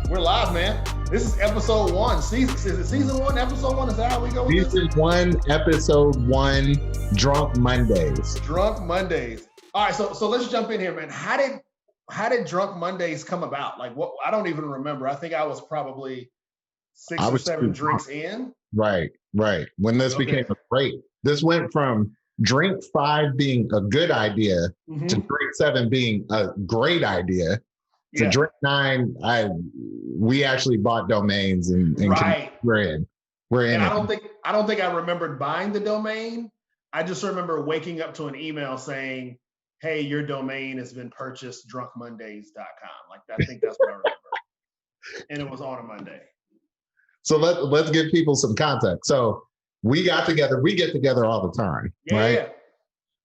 We're live, man. This is episode one. Is it season one, episode one? Is that how we go with this? Season one, episode one, Drunk Mondays. Drunk Mondays. All right, so let's jump in here, man. How did Drunk Mondays come about? Like, what? I don't even remember. I think I was probably six or seven drinks in. Right. When this became a great, this went from drink 5 being a good idea to drink 7 being a great idea. To drink 9, we actually bought domains and right. We're in. And I don't think I remembered buying the domain. I just remember waking up to an email saying, "Hey, your domain has been purchased, drunkmondays.com." Like, I think that's what I remember. And it was on a Monday. So let's give people some context. So we get together all the time, right?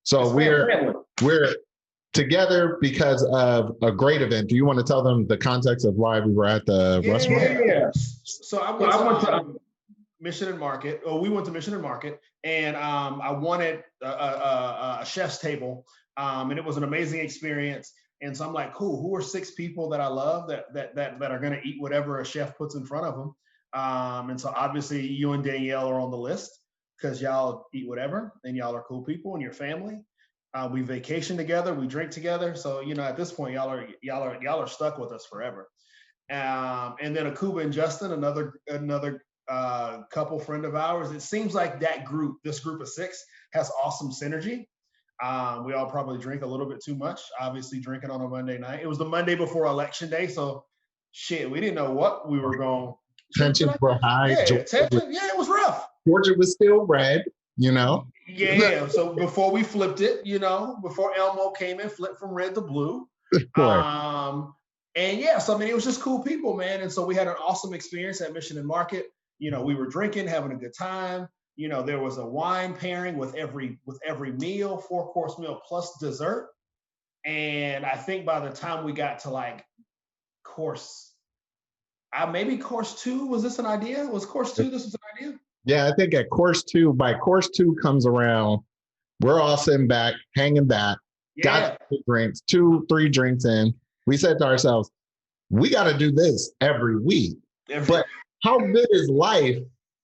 So we're together because of a great event. Do you want to tell them the context of why we were at the restaurant? Yeah. So I went to Mission and Market. We went to Mission and Market, and I wanted a chef's table, and it was an amazing experience. And so I'm like, cool. Who are 6 people that I love that are going to eat whatever a chef puts in front of them? And so obviously you and Danielle are on the list because y'all eat whatever, and y'all are cool people and your family. We vacation together, we drink together. So, at this point, y'all are stuck with us forever. And then Akuba and Justin, another couple friend of ours. It seems like this group of 6 has awesome synergy. We all probably drink a little bit too much, obviously drinking on a Monday night. It was the Monday before election day. So we didn't know what we were going. Tensions were high. It was rough. Georgia was still red. Yeah. So before we flipped it, before Elmo came in, flipped from red to blue. So it was just cool people, man. And so we had an awesome experience at Mission and Market. We were drinking, having a good time. There was a wine pairing with every meal, 4-course meal plus dessert. And I think by the time we got to maybe course 2, was this an idea? Was course 2 this was an idea? Yeah, I think at by course 2 comes around, we're all sitting back, hanging back, got 2-3 drinks in. We said to ourselves, we got to do this every week. But how good is life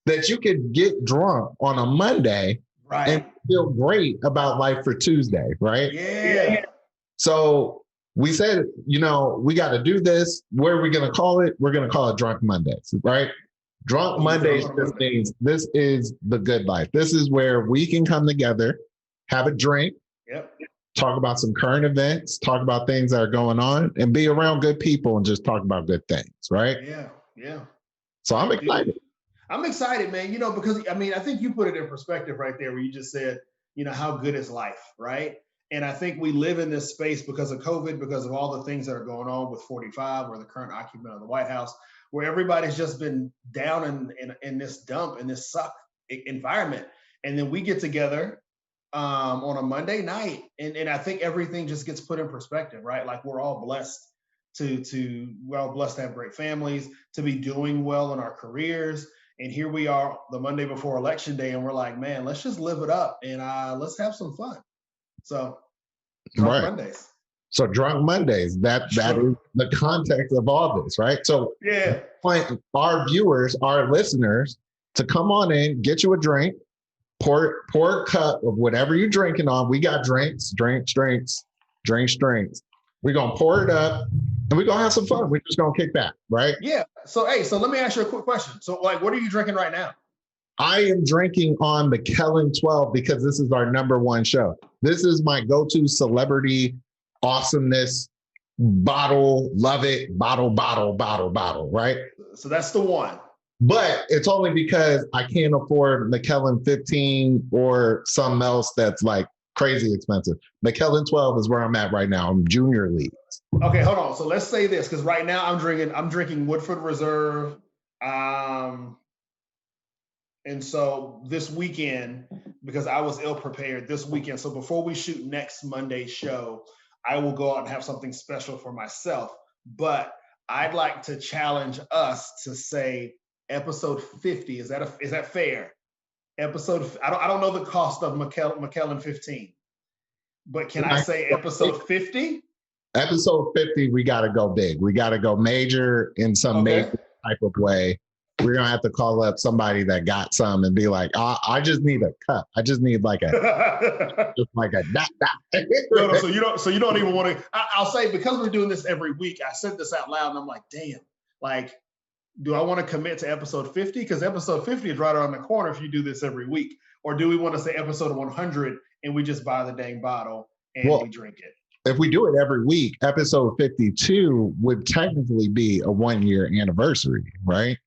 that you could get drunk on a Monday and feel great about life for Tuesday, right? Yeah. So we said, we got to do this. What are we going to call it? We're going to call it Drunk Mondays, right? Drunk Mondays just means this is the good life. This is where we can come together, have a drink, talk about some current events, talk about things that are going on, and be around good people and just talk about good things, right? Yeah. So I'm excited. I'm excited, man, because, I think you put it in perspective right there where you just said, how good is life, right? And I think we live in this space because of COVID, because of all the things that are going on with 45 or the current occupant of the White House, where everybody's just been down in this dump, in this suck environment. And then we get together on a Monday night, and I think everything just gets put in perspective, right? Like, we're all blessed to have great families, to be doing well in our careers. And here we are the Monday before election day, and we're like, man, let's just live it up and let's have some fun. So Drunk Mondays. So Drunk Mondays, that is the context of all this, right? So our viewers, our listeners, to come on in, get you a drink, pour a cup of whatever you're drinking on. We got drinks. We're going to pour it up and we're going to have some fun. We're just going to kick back, right? Yeah. So let me ask you a quick question. So what are you drinking right now? I am drinking on Macallan 12 because this is our #1 show. This is my go-to celebrity awesomeness bottle. Love it. Bottle, right? So that's the one. But it's only because I can't afford Macallan 15 or something else that's like crazy expensive. Macallan 12 is where I'm at right now. I'm junior leagues. Okay, hold on. So let's say this, because right now I'm drinking Woodford Reserve. And so this weekend, because I was ill prepared this weekend, so before we shoot next Monday's show, I will go out and have something special for myself. But I'd like to challenge us to say episode 50. Is that fair? I don't know the cost of Macallan 15, but can I say episode 50? Episode 50, we got to go big. We got to go major in some major type of way. We're going to have to call up somebody that got some and be like, I just need a cut. I just need like a, just like a dot. No, so you don't even want to, I'll say, because we're doing this every week, I said this out loud and I'm like, damn, like, do I want to commit to episode 50? Because episode 50 is right around the corner if you do this every week. Or do we want to say episode 100 and we just buy the dang bottle and we drink it? If we do it every week, episode 52 would technically be a 1-year anniversary, right?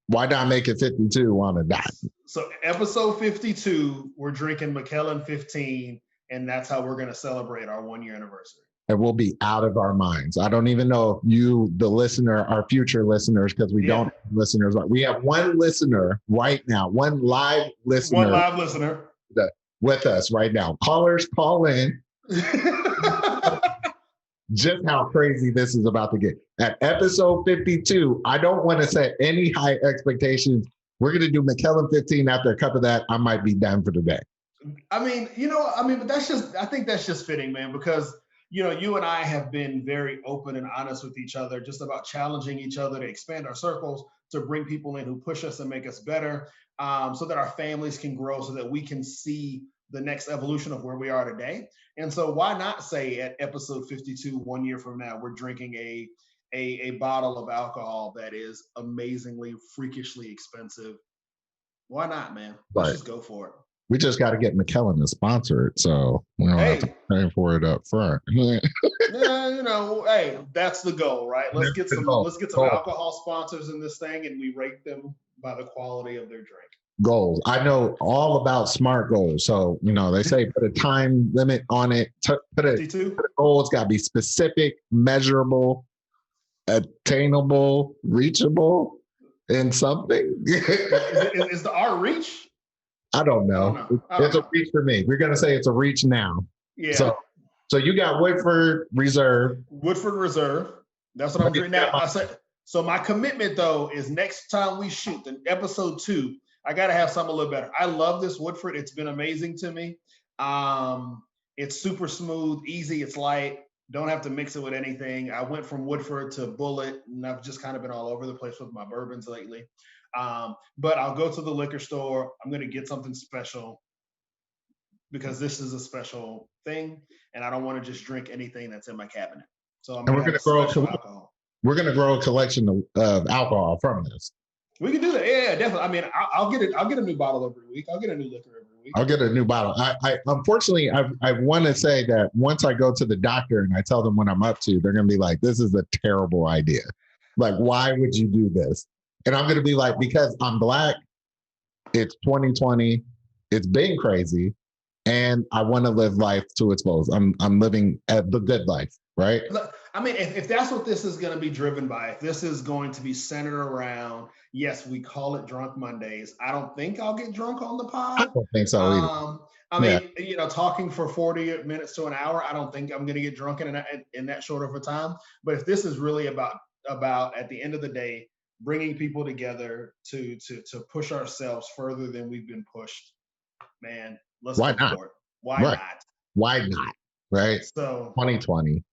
Why not make it 52 on a dot? So episode 52, we're drinking Macallan 15, and that's how we're going to celebrate our 1-year anniversary. And we'll be out of our minds. I don't even know if you, the listener, our future listeners, because we don't have listeners. We have one listener right now, one live listener. One live listener. With us right now. Callers, call in. Just how crazy this is about to get. At episode 52, I don't want to set any high expectations. We're going to do Macallan 15. After a cup of that, I might be done for the day. I mean, but I think that's just fitting, man, because you and I have been very open and honest with each other, just about challenging each other to expand our circles, to bring people in who push us and make us better, so that our families can grow, so that we can see the next evolution of where we are today. And so why not say at episode 52, 1 year from now, we're drinking a bottle of alcohol that is amazingly, freakishly expensive. Why not, man? Let's just go for it. We just got to get Macallan to sponsor it, so we don't have to pay for it up front. Hey, that's the goal, right? Let's get some alcohol sponsors in this thing, and we rate them by the quality of their drink. Goals. I know all about SMART goals. So, they say put a time limit on it. Put a goal. It's got to be specific, measurable, attainable, reachable, and something. Is the R reach? I don't know. It's a reach for me. We're going to say it's a reach now. Yeah. So you got Woodford Reserve. Woodford Reserve. That's what I'm doing now. So my commitment, though, is next time we shoot, the episode 2, I got to have something a little better. I love this Woodford. It's been amazing to me. It's super smooth, easy. It's light. Don't have to mix it with anything. I went from Woodford to Bullet, and I've just kind of been all over the place with my bourbons lately. But I'll go to the liquor store. I'm going to get something special because this is a special thing, and I don't want to just drink anything that's in my cabinet. So we're going to grow alcohol. We're going to grow a collection of alcohol from this. We can do that. Yeah, definitely. I mean, I'll get it. I'll get a new bottle every week. I'll get a new liquor every week. I'll get a new bottle. I unfortunately, I want to say that once I go to the doctor and I tell them what I'm up to, they're going to be like, "This is a terrible idea. Like, why would you do this?" And I'm going to be like, because I'm Black. It's 2020. It's been crazy, and I want to live life to its fullest. I'm living the good life, right? Look, I mean, if that's what this is going to be driven by, if this is going to be centered around, yes, we call it Drunk Mondays. I don't think I'll get drunk on the pod. I don't think so either. I mean, talking for 40 minutes to an hour, I don't think I'm going to get drunk in that short of a time. But if this is really about at the end of the day, bringing people together to push ourselves further than we've been pushed, man, let's go for it. Why not? Why not? Right? So 2020.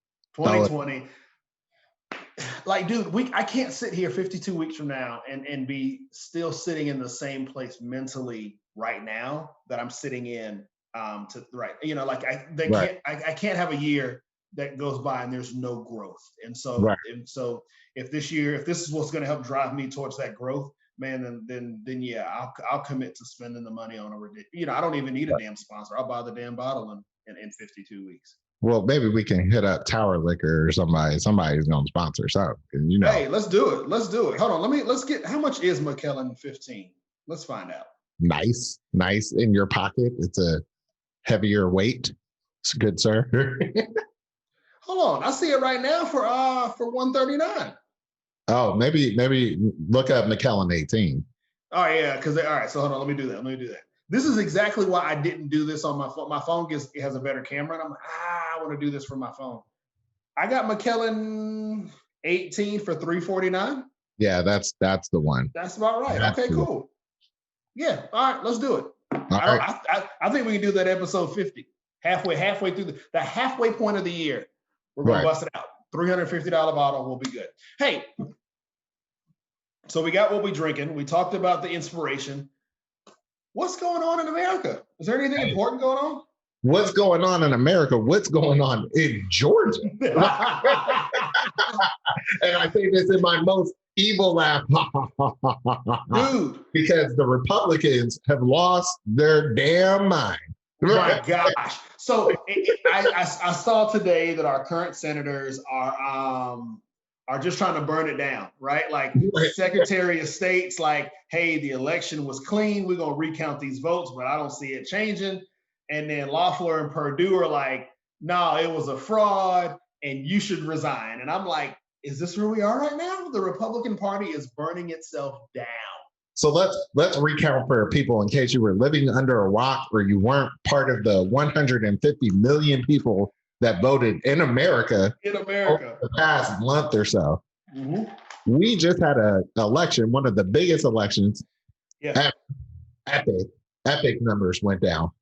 Like, dude, I can't sit here 52 weeks from now and be still sitting in the same place mentally right now that I'm sitting in I can't have a year that goes by and there's no growth. And so if this is what's going to help drive me towards that growth, man, then yeah, I'll commit to spending the money on I don't even need a damn sponsor. I'll buy the damn bottle in 52 weeks. Well, maybe we can hit up Tower Liquor or somebody's going to sponsor something. Hey, let's do it. Hold on. Let's get, how much is Macallan 15? Let's find out. Nice in your pocket. It's a heavier weight. It's good, sir. Hold on. I see it right now for $139. Oh, maybe look up Macallan 18. Oh yeah. All right. So hold on. Let me do that. This is exactly why I didn't do this on my phone. My phone has a better camera, and I'm like, I want to do this from my phone. I got Macallan 18 for $349. Yeah, that's the one. That's about right. Okay, cool. Yeah, all right, let's do it. I think we can do that episode 50. Halfway through the halfway point of the year. We're going Right. to bust it out. $350 bottle will be good. Hey, so we got what we drinking. We talked about the inspiration. What's going on in America? Is there anything important going on? What's going on in America? What's going on in Georgia? And I say this in my most evil laugh. Dude. Because the Republicans have lost their damn mind. My gosh. So I saw today that our current senators are just trying to burn it down, right? Like Secretary of State's like, hey, the election was clean. We're going to recount these votes, but I don't see it changing. And then Loeffler and Perdue are like, no, it was a fraud and you should resign. And I'm like, is this where we are right now? The Republican Party is burning itself down. So let's recount for people in case you were living under a rock or you weren't part of the 150 million people that voted in America over the past month or so. Mm-hmm. We just had an election, one of the biggest elections. Yeah. Epic numbers went down.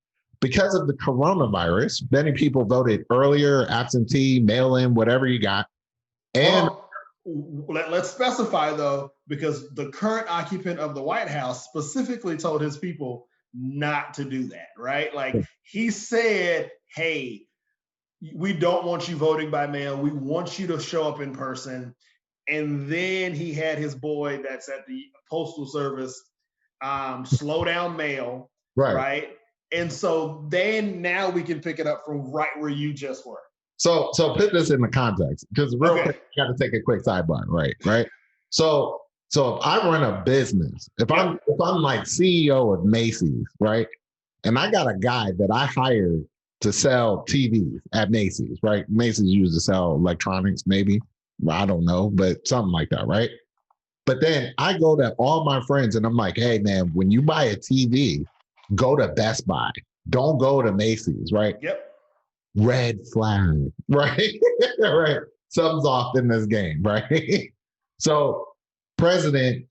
Because of the coronavirus, many people voted earlier, absentee, mail-in, whatever you got. And let's specify, though, because the current occupant of the White House specifically told his people not to do that, right? Like he said, hey, we don't want you voting by mail. We want you to show up in person. And then he had his boy that's at the Postal Service slow down mail, right? And so then now we can pick it up from right where you just were. So put this in the context, because real quick, I got to take a quick sidebar, right? So if I run a business, if I'm like CEO of Macy's, right, and I got a guy that I hired to sell TVs at Macy's, right? Macy's used to sell electronics, maybe, I don't know, but something like that, right? But then I go to all my friends and I'm like, hey man, when you buy a TV, go to Best Buy. Don't go to Macy's, right? Yep. Red flag, right? Right. Something's off in this game, right? So President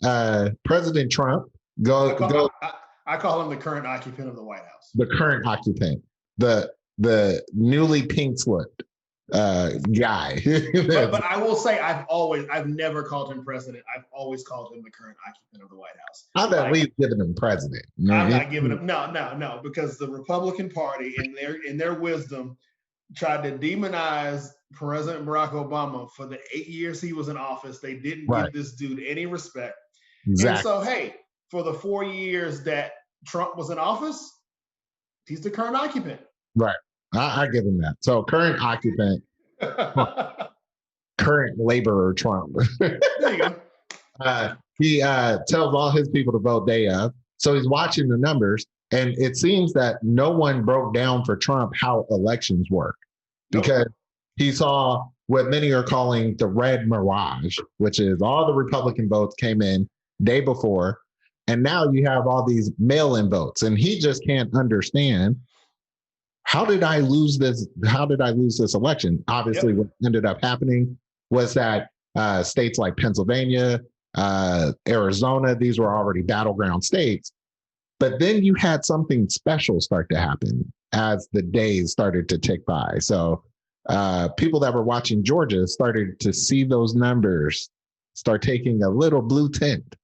Trump, I call him the current occupant of the White House. The current occupant, the newly pink slipped guy. but I will say I've never called him president. I've always called him the current occupant of the White House. I've at least given him president. I'm not giving him no, because the Republican Party in their wisdom tried to demonize President Barack Obama for the 8 years he was in office. They didn't give this dude any respect. Exactly. And so, hey, for the 4 years that Trump was in office, he's the current occupant. Right. I give him that. So current occupant, current laborer Trump. There you go. He tells all his people to vote day of. So he's watching the numbers. And it seems that no one broke down for Trump how elections work, because he saw what many are calling the red mirage, which is all the Republican votes came in day before. And now you have all these mail-in votes. And he just can't understand, how did I lose this? How did I lose this election? Obviously, what ended up happening was that states like Pennsylvania, Arizona, these were already battleground states. But then you had something special start to happen as the days started to tick by. So people that were watching Georgia started to see those numbers start taking a little blue tint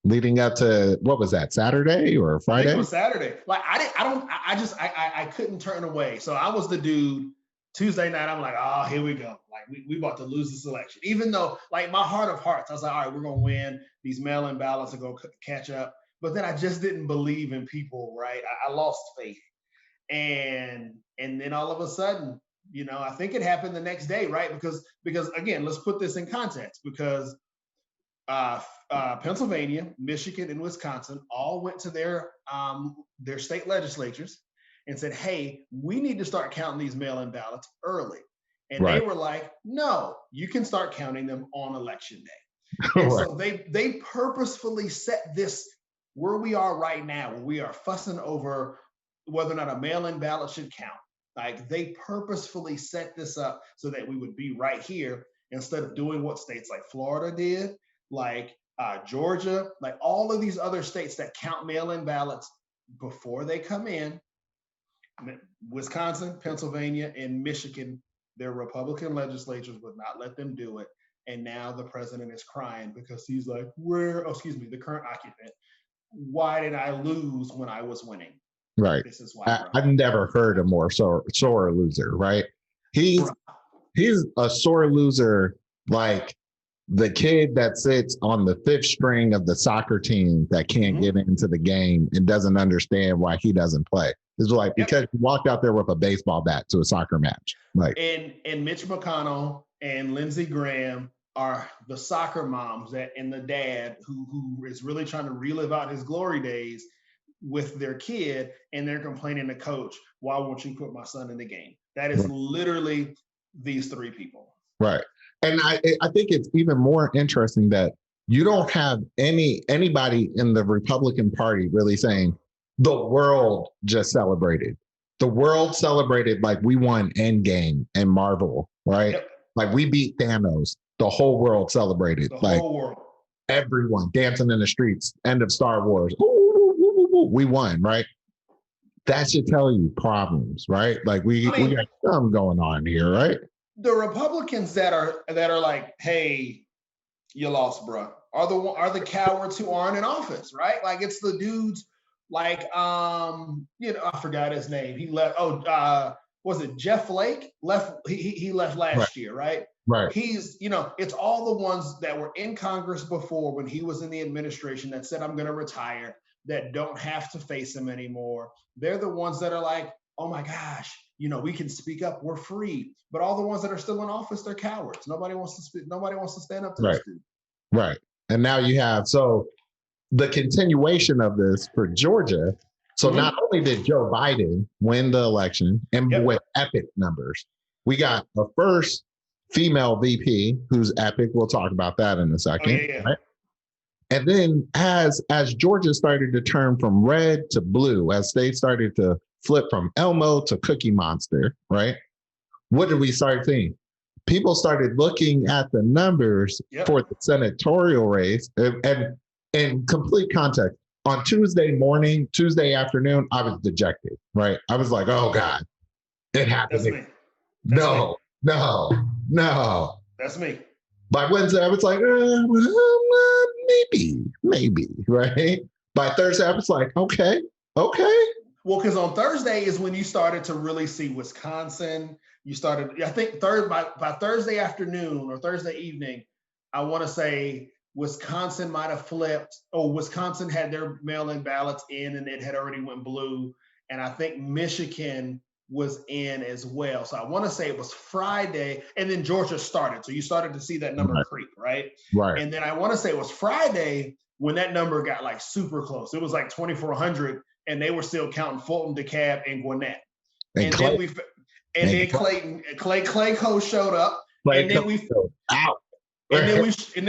leading up to, what was that, Saturday or Friday? I think it was Saturday. Like I couldn't turn away. So I was the dude. Tuesday night, I'm like, oh, here we go. Like we about to lose this election. Even though, like, my heart of hearts, I was like, all right, we're gonna win. These mail-in ballots are gonna catch up. But then I just didn't believe in people, right? I lost faith. And then all of a sudden, I think it happened the next day, right? Because again, let's put this in context, because Pennsylvania, Michigan, and Wisconsin all went to their state legislatures and said, hey, we need to start counting these mail-in ballots early. And they were like, no, you can start counting them on election day. And so they purposefully set this where we are right now, where we are fussing over whether or not a mail-in ballot should count. Like, they purposefully set this up so that we would be right here, instead of doing what states like Florida did, like Georgia, like all of these other states that count mail-in ballots before they come in. Wisconsin, Pennsylvania, and Michigan Their Republican legislatures would not let them do it. And now the president is crying because he's like, the current occupant, why did I lose when I was winning? Right. This is why. I've never heard a more sore loser, right? He's a sore loser, like the kid that sits on the fifth string of the soccer team that can't get into the game and doesn't understand why he doesn't play. It's like because he walked out there with a baseball bat to a soccer match. Like and Mitch McConnell and Lindsey Graham are the soccer moms and the dad who is really trying to relive out his glory days with their kid, and they're complaining to coach, why won't you put my son in the game? That is literally these three people. Right. And I think it's even more interesting that you don't have anybody in the Republican Party really saying the world just celebrated. The world celebrated like we won Endgame and Marvel, right? Yep. Like we beat Thanos. The whole world celebrated. The whole world. Everyone dancing in the streets. End of Star Wars. We won, right? That should tell you problems, right? Like we got something going on here, right? The Republicans that are like, hey, you lost, bro, are the cowards who aren't in office, right? Like it's the dudes like I forgot his name. He left. Was it Jeff Flake? He left last year, right? Right. He's, it's all the ones that were in Congress before when he was in the administration that said, I'm going to retire, that don't have to face him anymore. They're the ones that are like, oh my gosh, we can speak up, we're free. But all the ones that are still in office, they're cowards. Nobody wants to speak. Nobody wants to stand up to this dude. Right. And now you have, so the continuation of this for Georgia. So not only did Joe Biden win the election and with epic numbers, we got a first female VP who's epic. We'll talk about that in a second. Right? And then as Georgia started to turn from red to blue, as states started to flip from Elmo to Cookie Monster, right? What did we start seeing? People started looking at the numbers for the senatorial race, and in complete context, on Tuesday afternoon, I was dejected, right? I was like, oh God, it happened. No. That's me. By Wednesday, I was like, maybe, right? By Thursday, I was like, okay. Well, because on Thursday is when you started to really see Wisconsin. You started, I think, by Thursday afternoon or Thursday evening, I want to say Wisconsin might have flipped. Wisconsin had their mail-in ballots in and it had already went blue. And I think Michigan was in as well. So I want to say it was Friday, and then Georgia started. So you started to see that number creep, right? Right. And then I want to say it was Friday when that number got like super close. It was like 2,400, and they were still counting Fulton, DeKalb, and Gwinnett. And then Clay Cole showed up. And then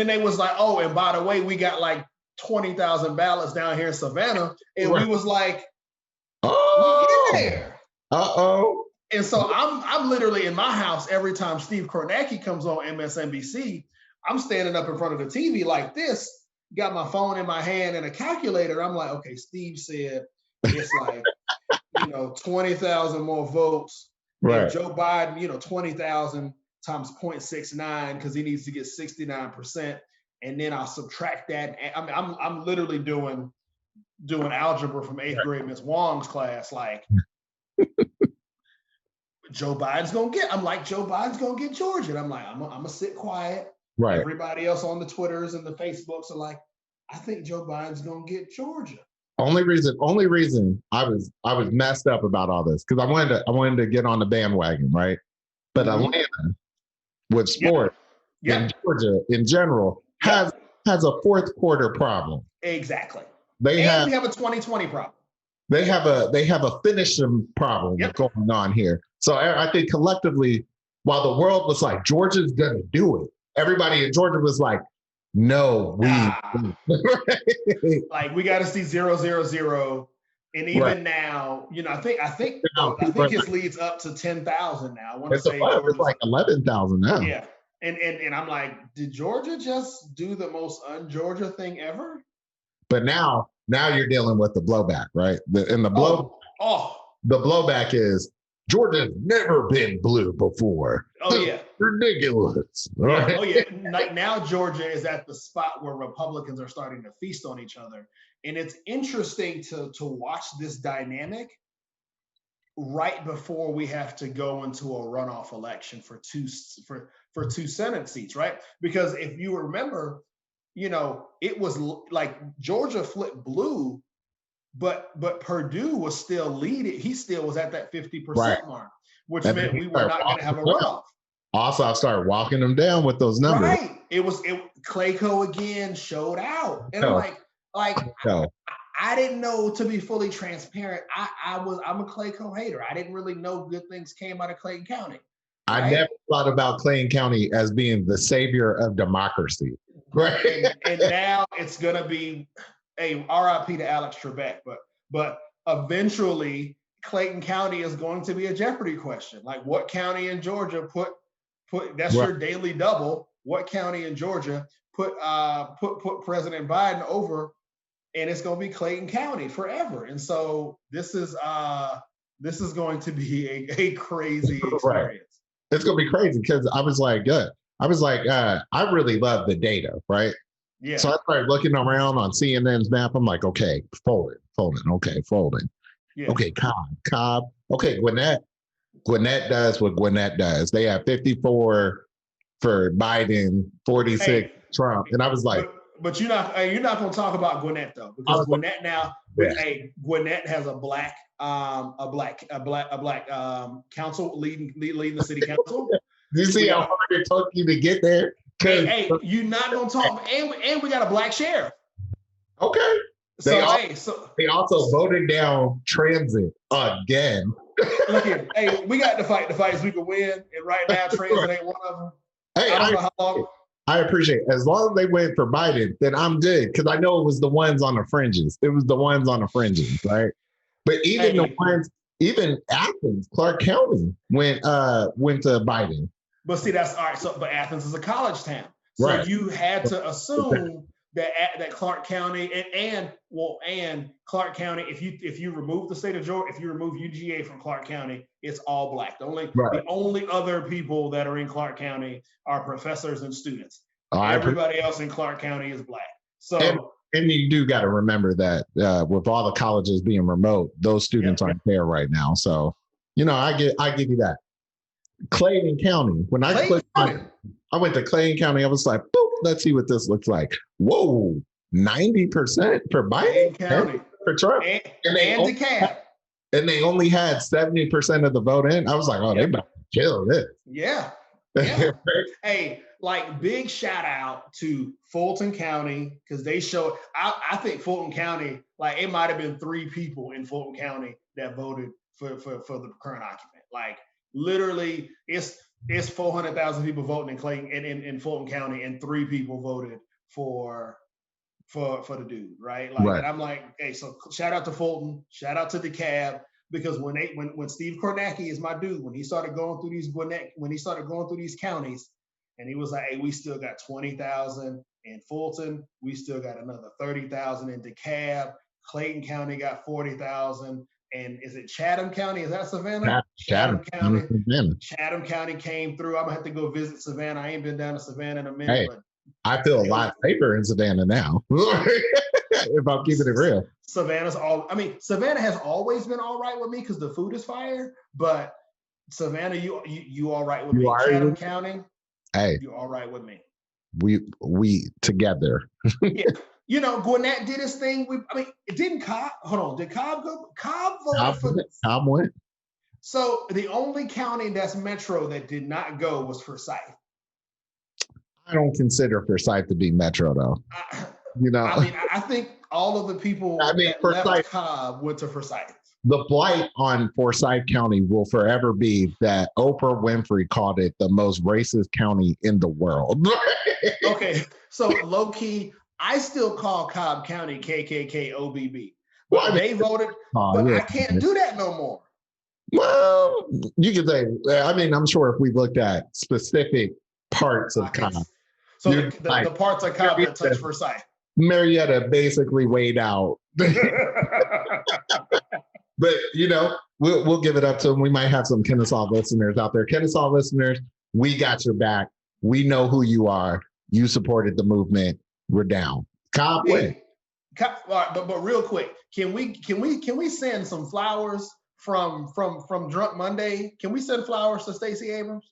they was like, oh, and by the way, we got like 20,000 ballots down here in Savannah. And we was like, oh, we in there. Uh-oh. And so I'm literally in my house every time Steve Kornacki comes on MSNBC. I'm standing up in front of the TV like this, got my phone in my hand and a calculator. I'm like, okay, Steve said it's like, 20,000 more votes. Right. And Joe Biden, 20,000 times 0.69 because he needs to get 69%. And then I'll subtract that. I'm literally doing algebra from 8th grade Miss Wong's class, like Joe Biden's gonna get Georgia. And I'm like, I'm gonna sit quiet. Right. Everybody else on the Twitters and the Facebooks are like, I think Joe Biden's gonna get Georgia. Only reason I was messed up about all this because I wanted to get on the bandwagon, right? But Atlanta with sport and Georgia in general has a fourth quarter problem. Exactly. We have a 2020 problem. They have a finishing problem going on here. So I think collectively, while the world was like, Georgia's going to do it, everybody in Georgia was like, no, like we got to see 0-0-0. And even now, I think his leads up to 10,000 now. I want to say it's like 11,000 now. Yeah. And I'm like, did Georgia just do the most un-Georgia thing ever? But now you're dealing with the blowback, right? The blowback is Georgia's never been blue before. Oh yeah, ridiculous. Yeah. Oh yeah. Like now, Georgia is at the spot where Republicans are starting to feast on each other, and it's interesting to watch this dynamic right before we have to go into a runoff election for two Senate seats, right? Because if you remember, it was like Georgia flipped blue, but Purdue was still leading. He still was at that 50% mark, which meant we were not going to have a runoff. Also, I started walking them down with those numbers. Right. Clayco again showed out, and I didn't know, to be fully transparent. I'm a Clayco hater. I didn't really know good things came out of Clayton County. Right? I never thought about Clayton County as being the savior of democracy. Right. And now it's gonna be a RIP to Alex Trebek, but eventually Clayton County is going to be a Jeopardy question. Like, what county in Georgia put that's your daily double? What county in Georgia put President Biden over? And it's going to be Clayton County forever. And so this is going to be a crazy experience. Right. It's going to be crazy because I was like, I really love the data, right? Yeah. So I started looking around on CNN's map. I'm like, okay, folding. Okay, folding. Yeah. Okay, Cobb. Okay, Gwinnett does what Gwinnett does. They have 54 for Biden, 46 Trump. And I was like, but you're not going to talk about Gwinnett though, because Gwinnett now, Gwinnett has a black council leading the city council. You see how hard it took you to get there? Hey, you're not going to talk, and we got a black sheriff. Okay. They also voted down transit again. Look here, hey, we got to fight the fights we can win, and right now transit ain't one of them. Hey, I don't know how long. I appreciate it. As long as they went for Biden, then I'm good, because I know it was the ones on the fringes. It was the ones on the fringes, right? But even Athens, Clark County went to Biden. But see, that's all right. So, but Athens is a college town, so you had to assume that Clark County and Clark County, if you remove the state of Georgia, if you remove UGA from Clark County, it's all black. The only other people that are in Clark County are professors and students. Everybody else in Clark County is black. So and you do got to remember that with all the colleges being remote, those students aren't there right now. So I give you that. Clayton County. When I went to Clayton County, I was like, boop, let's see what this looks like. Whoa, 90% for Biden County. For Trump. And DeKalb. And they only had 70% of the vote in. I was like, oh, they about to kill this. Yeah. Hey, like, big shout out to Fulton County, because they showed, I think Fulton County, like, it might have been 3 people in Fulton County that voted for the current occupant. Like, literally, it's 400,000 people voting in Fulton County, and 3 people voted for the dude, right? Like, And I'm like, hey, so shout out to Fulton, shout out to DeKalb, because when Steve Kornacki is my dude, when he started going through these counties, and he was like, hey, we still got 20,000 in Fulton, we still got another 30,000 in DeKalb, Clayton County got 40,000. And is it Chatham County? Is that Savannah? Chatham County. Chatham County came through. I'm gonna have to go visit Savannah. I ain't been down to Savannah in a minute. Hey, I feel a lot safer in Savannah now. If I'm keeping it real. Savannah has always been all right with me because the food is fire. But Savannah, you all right with me? Chatham County, hey, you all right with me? We together. Yeah. Gwinnett did his thing. Didn't Cobb? Hold on. Did Cobb go? Cobb voted for this. Cobb went. So the only county that's metro that did not go was Forsyth. I don't consider Forsyth to be metro, though. I think all of the people that left Cobb went to Forsyth. The blight on Forsyth County will forever be that Oprah Winfrey called it the most racist county in the world. Okay, so low key, I still call Cobb County KKK OBB. But they voted, I can't do that no more. Well, you could say, I'm sure if we looked at specific parts of Cobb. So the parts of Cobb that touch Forsyth. Marietta basically weighed out. But, we'll give it up to him. We might have some Kennesaw listeners out there. Kennesaw listeners, we got your back. We know who you are. You supported the movement. We're down. Cobb win. But real quick, can we send some flowers from Drunk Monday? Can we send flowers to Stacey Abrams?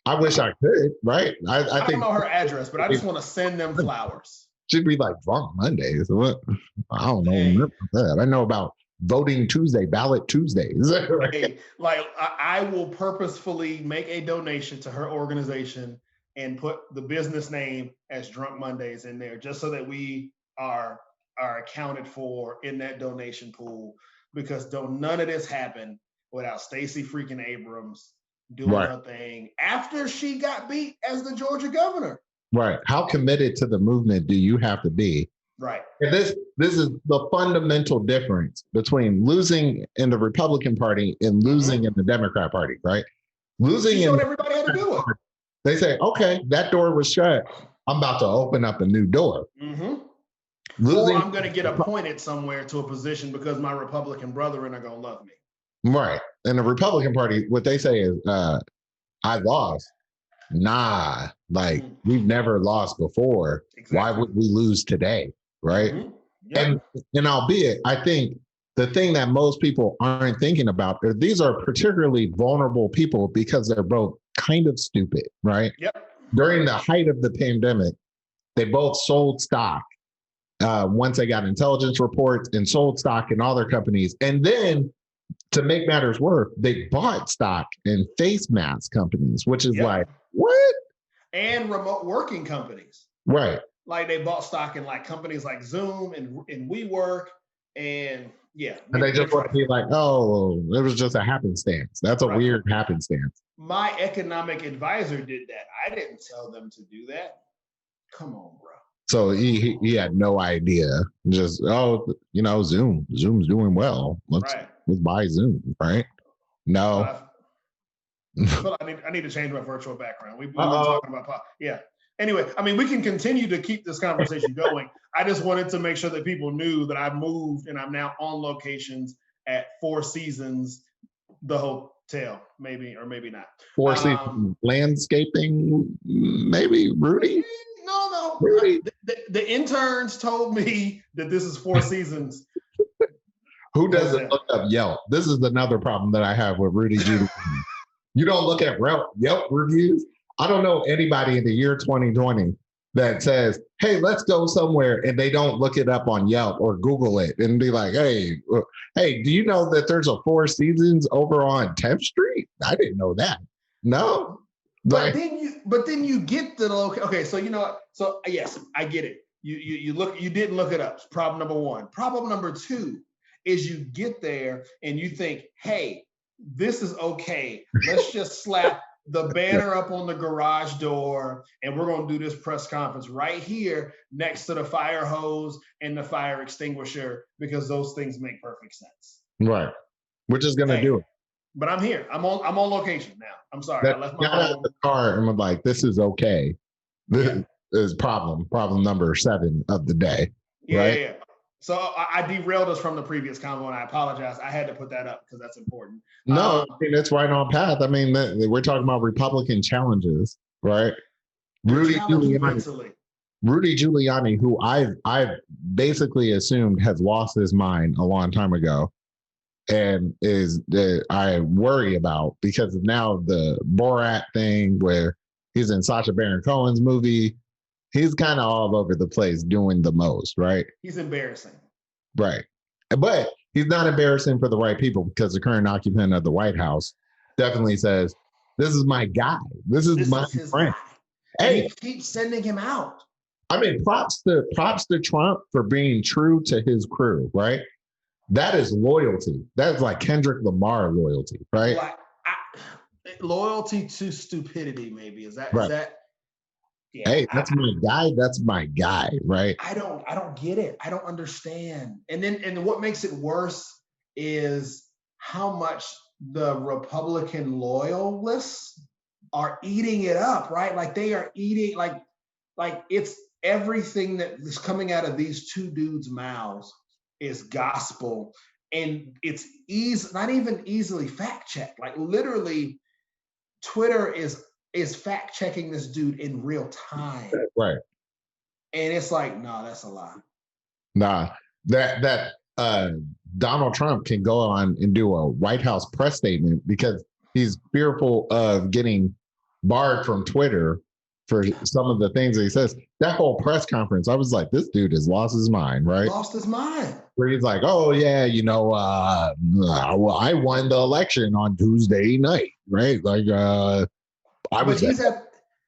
I wish I could, right? I don't know her address, but I just want to send them flowers. Should be like Drunk Mondays. What? I don't know that. I know about Voting Tuesday, Ballot Tuesdays. Hey, like I will purposefully make a donation to her organization and put the business name as Drunk Mondays in there, just so that we are accounted for in that donation pool. Because don't none of this happen without Stacey freaking Abrams doing her thing after she got beat as the Georgia governor. Right. How committed to the movement do you have to be? Right. And this is the fundamental difference between losing in the Republican Party and losing in the Democrat Party, right? Losing in everybody had to do it. They say, okay, that door was shut. I'm about to open up a new door. Or I'm going to get appointed somewhere to a position because my Republican brethren are going to love me. Right. And the Republican Party, what they say is, I lost. Nah, like we've never lost before. Exactly. Why would we lose today? Right. And albeit, I think the thing that most people aren't thinking about are these are particularly vulnerable people because they're both kind of stupid, right? During the height of the pandemic, they both sold stock once they got intelligence reports and sold stock in all their companies. And then to make matters worse, they bought stock in face mask companies, which is like, what? And remote working companies. Right. Like they bought stock in like companies like Zoom and WeWork and And they just want to be like, oh, it was just a happenstance. That's a weird happenstance. My economic advisor did that. I didn't tell them to do that. Come on, bro. So he had no idea. Just, Zoom's doing well. Let's buy Zoom, right? No. I need to change my virtual background. We've been talking about Anyway, I mean, we can continue to keep this conversation going. I just wanted to make sure that people knew that I've moved and I'm now on locations at Four Seasons, the hotel, maybe or maybe not. Four Seasons landscaping, maybe, Rudy? No. Rudy. The interns told me that this is Four Seasons. Who doesn't look up Yelp? This is another problem that I have with Rudy Giuliani. You don't look at Yelp reviews? I don't know anybody in the year 2020 that says, hey, let's go somewhere, and they don't look it up on Yelp or Google it and be like, hey, do you know that there's a Four Seasons over on 10th Street? I didn't know that. No. But then you get the location. Okay, so you know what? So yes, I get it. You didn't look it up. Problem number one. Problem number two is you get there and you think, hey, this is okay. Let's just slap the banner up on the garage door and we're going to do this press conference right here next to the fire hose and the fire extinguisher because those things make perfect sense. Right. We're just going to do it. But I'm here. I'm on location now. I'm sorry. I left my got out of the car and was like, this is okay. This is problem number 7 of the day. Right? Yeah. So I derailed us from the previous convo, and I apologize. I had to put that up because that's important. No, I mean, it's right on path. I mean, we're talking about Republican challenges, right? Rudy Giuliani, who I've basically assumed has lost his mind a long time ago, and I worry about because of now the Borat thing where he's in Sacha Baron Cohen's movie. He's kind of all over the place doing the most, right? He's embarrassing. Right. But he's not embarrassing for the right people because the current occupant of the White House definitely says, this is my guy. This is my friend. Hey, he keeps sending him out. I mean, props to Trump for being true to his crew, right? That is loyalty. That's like Kendrick Lamar loyalty, right? Loyalty to stupidity, maybe. Is that? Yeah, hey, that's my guy. That's my guy, right? I don't get it. I don't understand. And what makes it worse is how much the Republican loyalists are eating it up, right? Like they are eating, like it's everything that is coming out of these two dudes' mouths is gospel. and it's not even easily fact checked. Like literally, Twitter is fact checking this dude in real time. Right. And it's like, no, that's a lie. Nah, that Donald Trump can go on and do a White House press statement because he's fearful of getting barred from Twitter for some of the things that he says. That whole press conference, I was like, this dude has lost his mind, right? Lost his mind. Where he's like, oh yeah, well, I won the election on Tuesday night, right? Like, I was.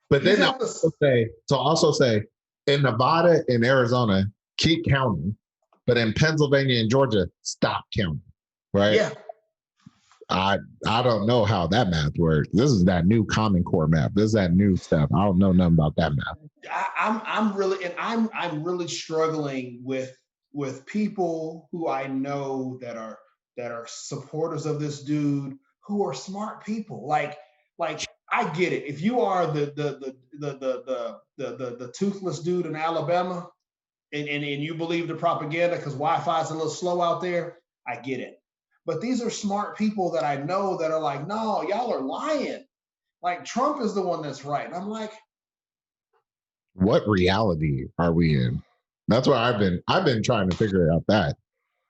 But then also say in Nevada and Arizona, keep counting, but in Pennsylvania and Georgia, stop counting, right? Yeah. I don't know how that math works. This is that new Common Core math. This is that new stuff. I don't know nothing about that math. I'm really struggling with people who I know that are supporters of this dude, who are smart people. Like I get it. If you are the toothless dude in Alabama and you believe the propaganda because Wi-Fi is a little slow out there, I get it. But these are smart people that I know that are like, no, y'all are lying. Like Trump is the one that's right. And I'm like, what reality are we in? That's what I've been trying to figure out that,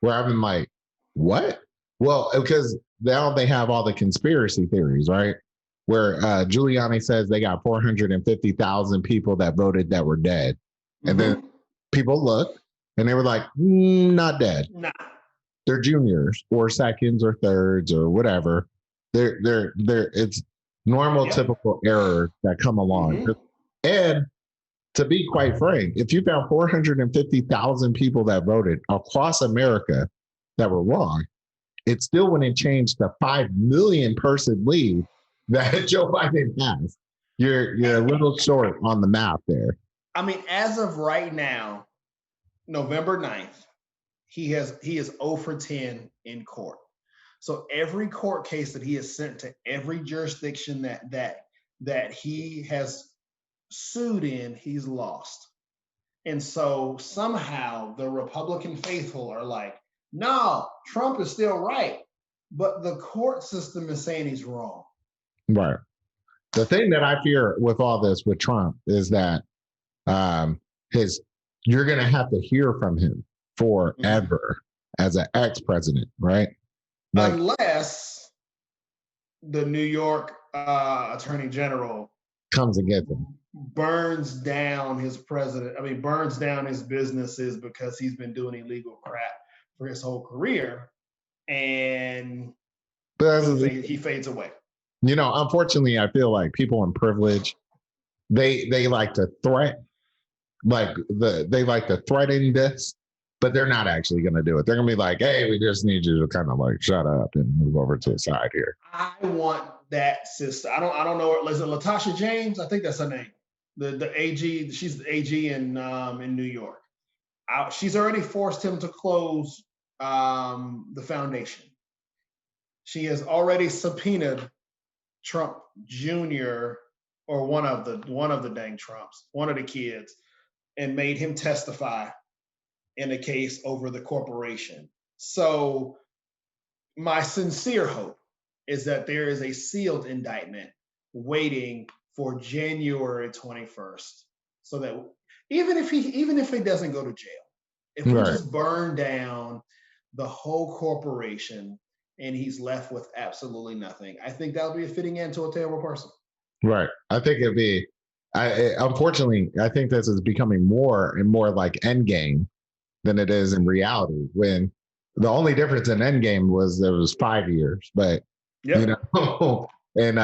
where I've been like, what? Well, because now they have all the conspiracy theories, right? Where Giuliani says they got 450,000 people that voted that were dead. And then people looked and they were like, not dead. Nah. They're juniors or seconds or thirds or whatever. They're it's normal, typical errors that come along. And to be quite frank, if you found 450,000 people that voted across America that were wrong, it still wouldn't change the 5 million person lead that Joe Biden has. You're a little short on the map there. I mean, as of right now, November 9th, he is 0 for 10 in court. So every court case that he has sent to every jurisdiction that he has sued in, he's lost. And so somehow the Republican faithful are like, no, Trump is still right. But the court system is saying he's wrong. Right. The thing that I fear with all this with Trump is that you're going to have to hear from him forever as an ex-president, right? Like, unless the New York Attorney General comes and gets him, burns down his businesses because he's been doing illegal crap for his whole career, and he fades away. You know, unfortunately, I feel like people in privilege, they like to threaten, they like to threaten this, but they're not actually going to do it. They're going to be like, hey, we just need you to kind of like shut up and move over to the side here. I want that sister. I don't know. Is it Latasha James? I think that's her name. The AG. She's the AG in New York. She's already forced him to close the foundation. She has already subpoenaed Trump Jr. or one of the dang Trumps, one of the kids, and made him testify in a case over the corporation. So my sincere hope is that there is a sealed indictment waiting for January 21st, so that even if he doesn't go to jail, if we just burn down the whole corporation and he's left with absolutely nothing, I think that would be a fitting end to a terrible person. Right. I think it'd be. Unfortunately, I think this is becoming more and more like Endgame than it is in reality. When the only difference in Endgame was there was 5 years, but you know, and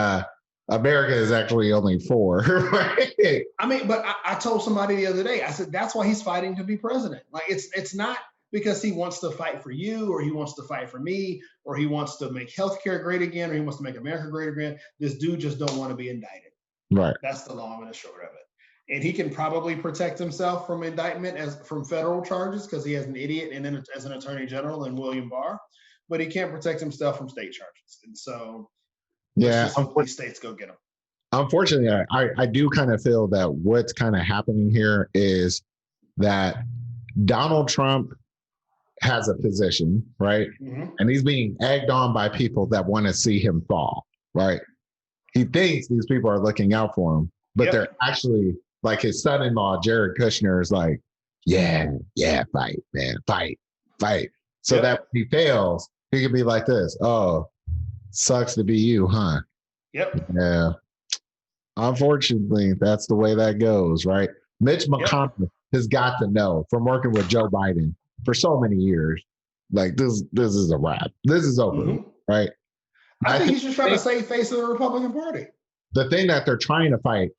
America is actually only 4. Right? I mean, but I told somebody the other day, I said that's why he's fighting to be president. Like it's not because he wants to fight for you or he wants to fight for me or he wants to make healthcare great again or he wants to make America great again. This dude just don't want to be indicted. Right. That's the long and the short of it. And he can probably protect himself from indictment from federal charges because he has an idiot and then as an attorney general and William Barr, but he can't protect himself from state charges. And so these states go get him. Unfortunately, I do kind of feel that what's kind of happening here is that Donald Trump has a position, right? Mm-hmm. And he's being egged on by people that want to see him fall, right? He thinks these people are looking out for him, but they're actually like his son-in-law, Jared Kushner, is like, yeah, fight, man, fight. So that when he fails, he could be like this. Oh, sucks to be you, huh? Yep. Yeah. Unfortunately, that's the way that goes, right? Mitch McConnell has got to know from working with Joe Biden for so many years, like this is a wrap. This is over, right? I think he's just trying to save face of the Republican Party. The thing that they're trying to fight,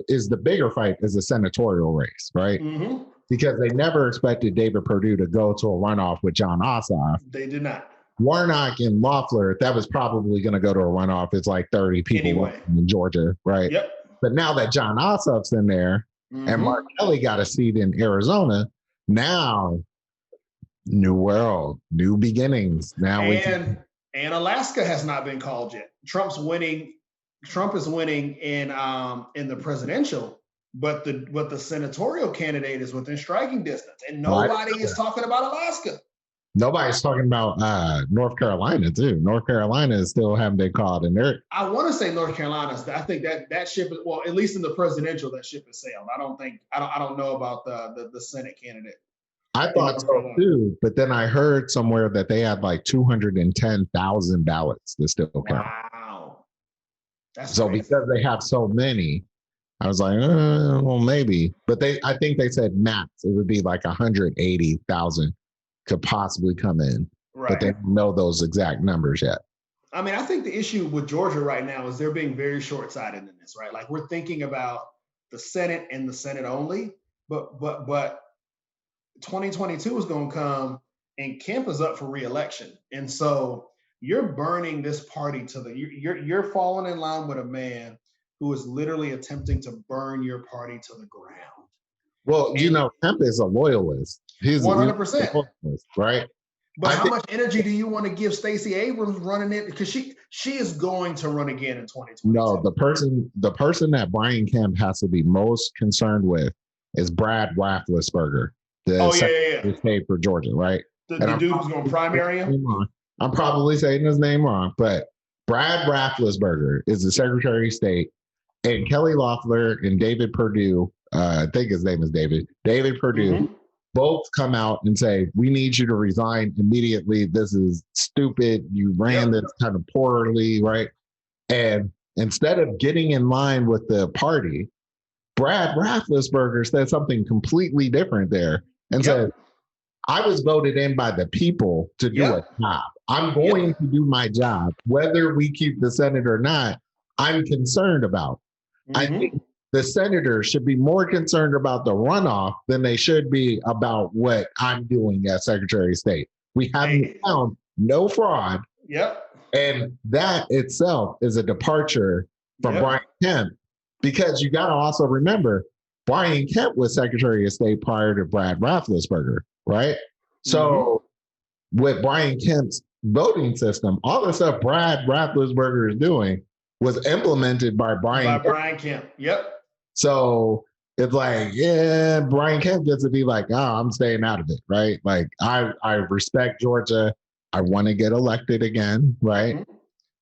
is the bigger fight, is the senatorial race, right? Mm-hmm. Because they never expected David Perdue to go to a runoff with Jon Ossoff. They did not. Warnock and Loeffler, that was probably going to go to a runoff. It's like 30 people in Georgia, right? Yep. But now that Jon Ossoff's in there and Mark Kelly got a seat in Arizona, now new world, new beginnings. Now and Alaska has not been called yet. Trump is winning in the presidential, but the senatorial candidate is within striking distance, and nobody is talking about Alaska. Nobody's talking about North Carolina too. North Carolina still haven't been called, and I want to say North Carolina. I think that ship is, well, at least in the presidential, that ship has sailed. I don't know about the Senate candidate. I thought so too, but then I heard somewhere that they had like 210,000 ballots to still count. Wow, that's so crazy. Because they have so many. I was like, well, maybe, but I think they said max it would be like 180,000 could possibly come in, but they don't know those exact numbers yet. I mean, I think the issue with Georgia right now is they're being very short-sighted in this, right? Like we're thinking about the Senate and the Senate only, but 2022 is going to come and Kemp is up for re-election, and so you're burning this party to you're falling in line with a man who is literally attempting to burn your party to the ground. Well, Kemp is a loyalist. He's 100%, right? But how much energy do you want to give Stacey Abrams running it? Because she is going to run again in 2022. No, the person that Brian Kemp has to be most concerned with is Brad Raffensperger, the Secretary of State for Georgia, right? The dude who's going to primary him. I'm probably saying his name wrong, but Brad Raffensperger is the Secretary of State, and Kelly Loeffler and David Perdue. I think his name is David Perdue, both come out and say, we need you to resign immediately. This is stupid. You ran this kind of poorly, right? And instead of getting in line with the party, Brad Raffensperger said something completely different there and said, I was voted in by the people to do a job. I'm going to do my job. Whether we keep the Senate or not, I'm concerned about. I think the senators should be more concerned about the runoff than they should be about what I'm doing as Secretary of State. We haven't found no fraud. And that itself is a departure from Brian Kemp, because you got to also remember, Brian Kemp was Secretary of State prior to Brad Raffensperger, right? So with Brian Kemp's voting system, all the stuff Brad Raffensperger is doing was implemented by Brian Kemp. So it's like, Brian Kemp gets to be like, oh, I'm staying out of it, right? Like, I respect Georgia. I want to get elected again, right?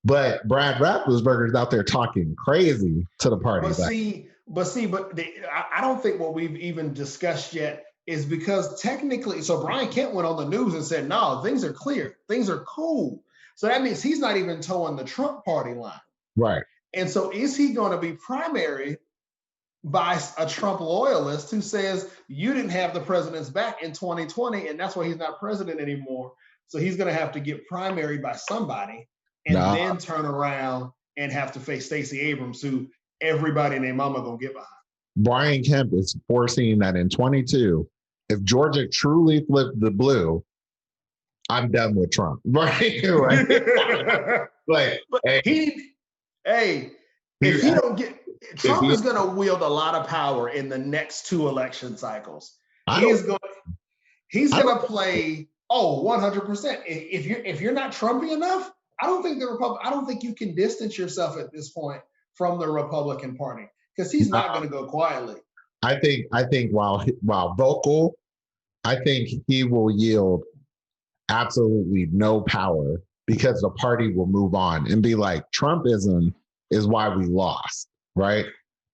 But Brad Raffensperger's out there talking crazy to the party. I don't think what we've even discussed yet is because technically, so Brian Kemp went on the news and said, no, things are clear. Things are cool. So that means he's not even towing the Trump party line. Right. And so is he going to be primary by a Trump loyalist who says you didn't have the president's back in 2020 and that's why he's not president anymore? So he's going to have to get primaried by somebody and then turn around and have to face Stacey Abrams, who everybody and their mama going to get behind. Brian Kemp is foreseeing that in 22, if Georgia truly flipped the blue, I'm done with Trump. Right? If he don't get, Trump is going to wield a lot of power in the next 2 election cycles. He's going to play 100%. If you're not Trumpy enough, I don't think you can distance yourself at this point from the Republican Party, because he's not going to go quietly. I think while vocal, I think he will yield absolutely no power because the party will move on and be like, Trumpism is why we lost, right?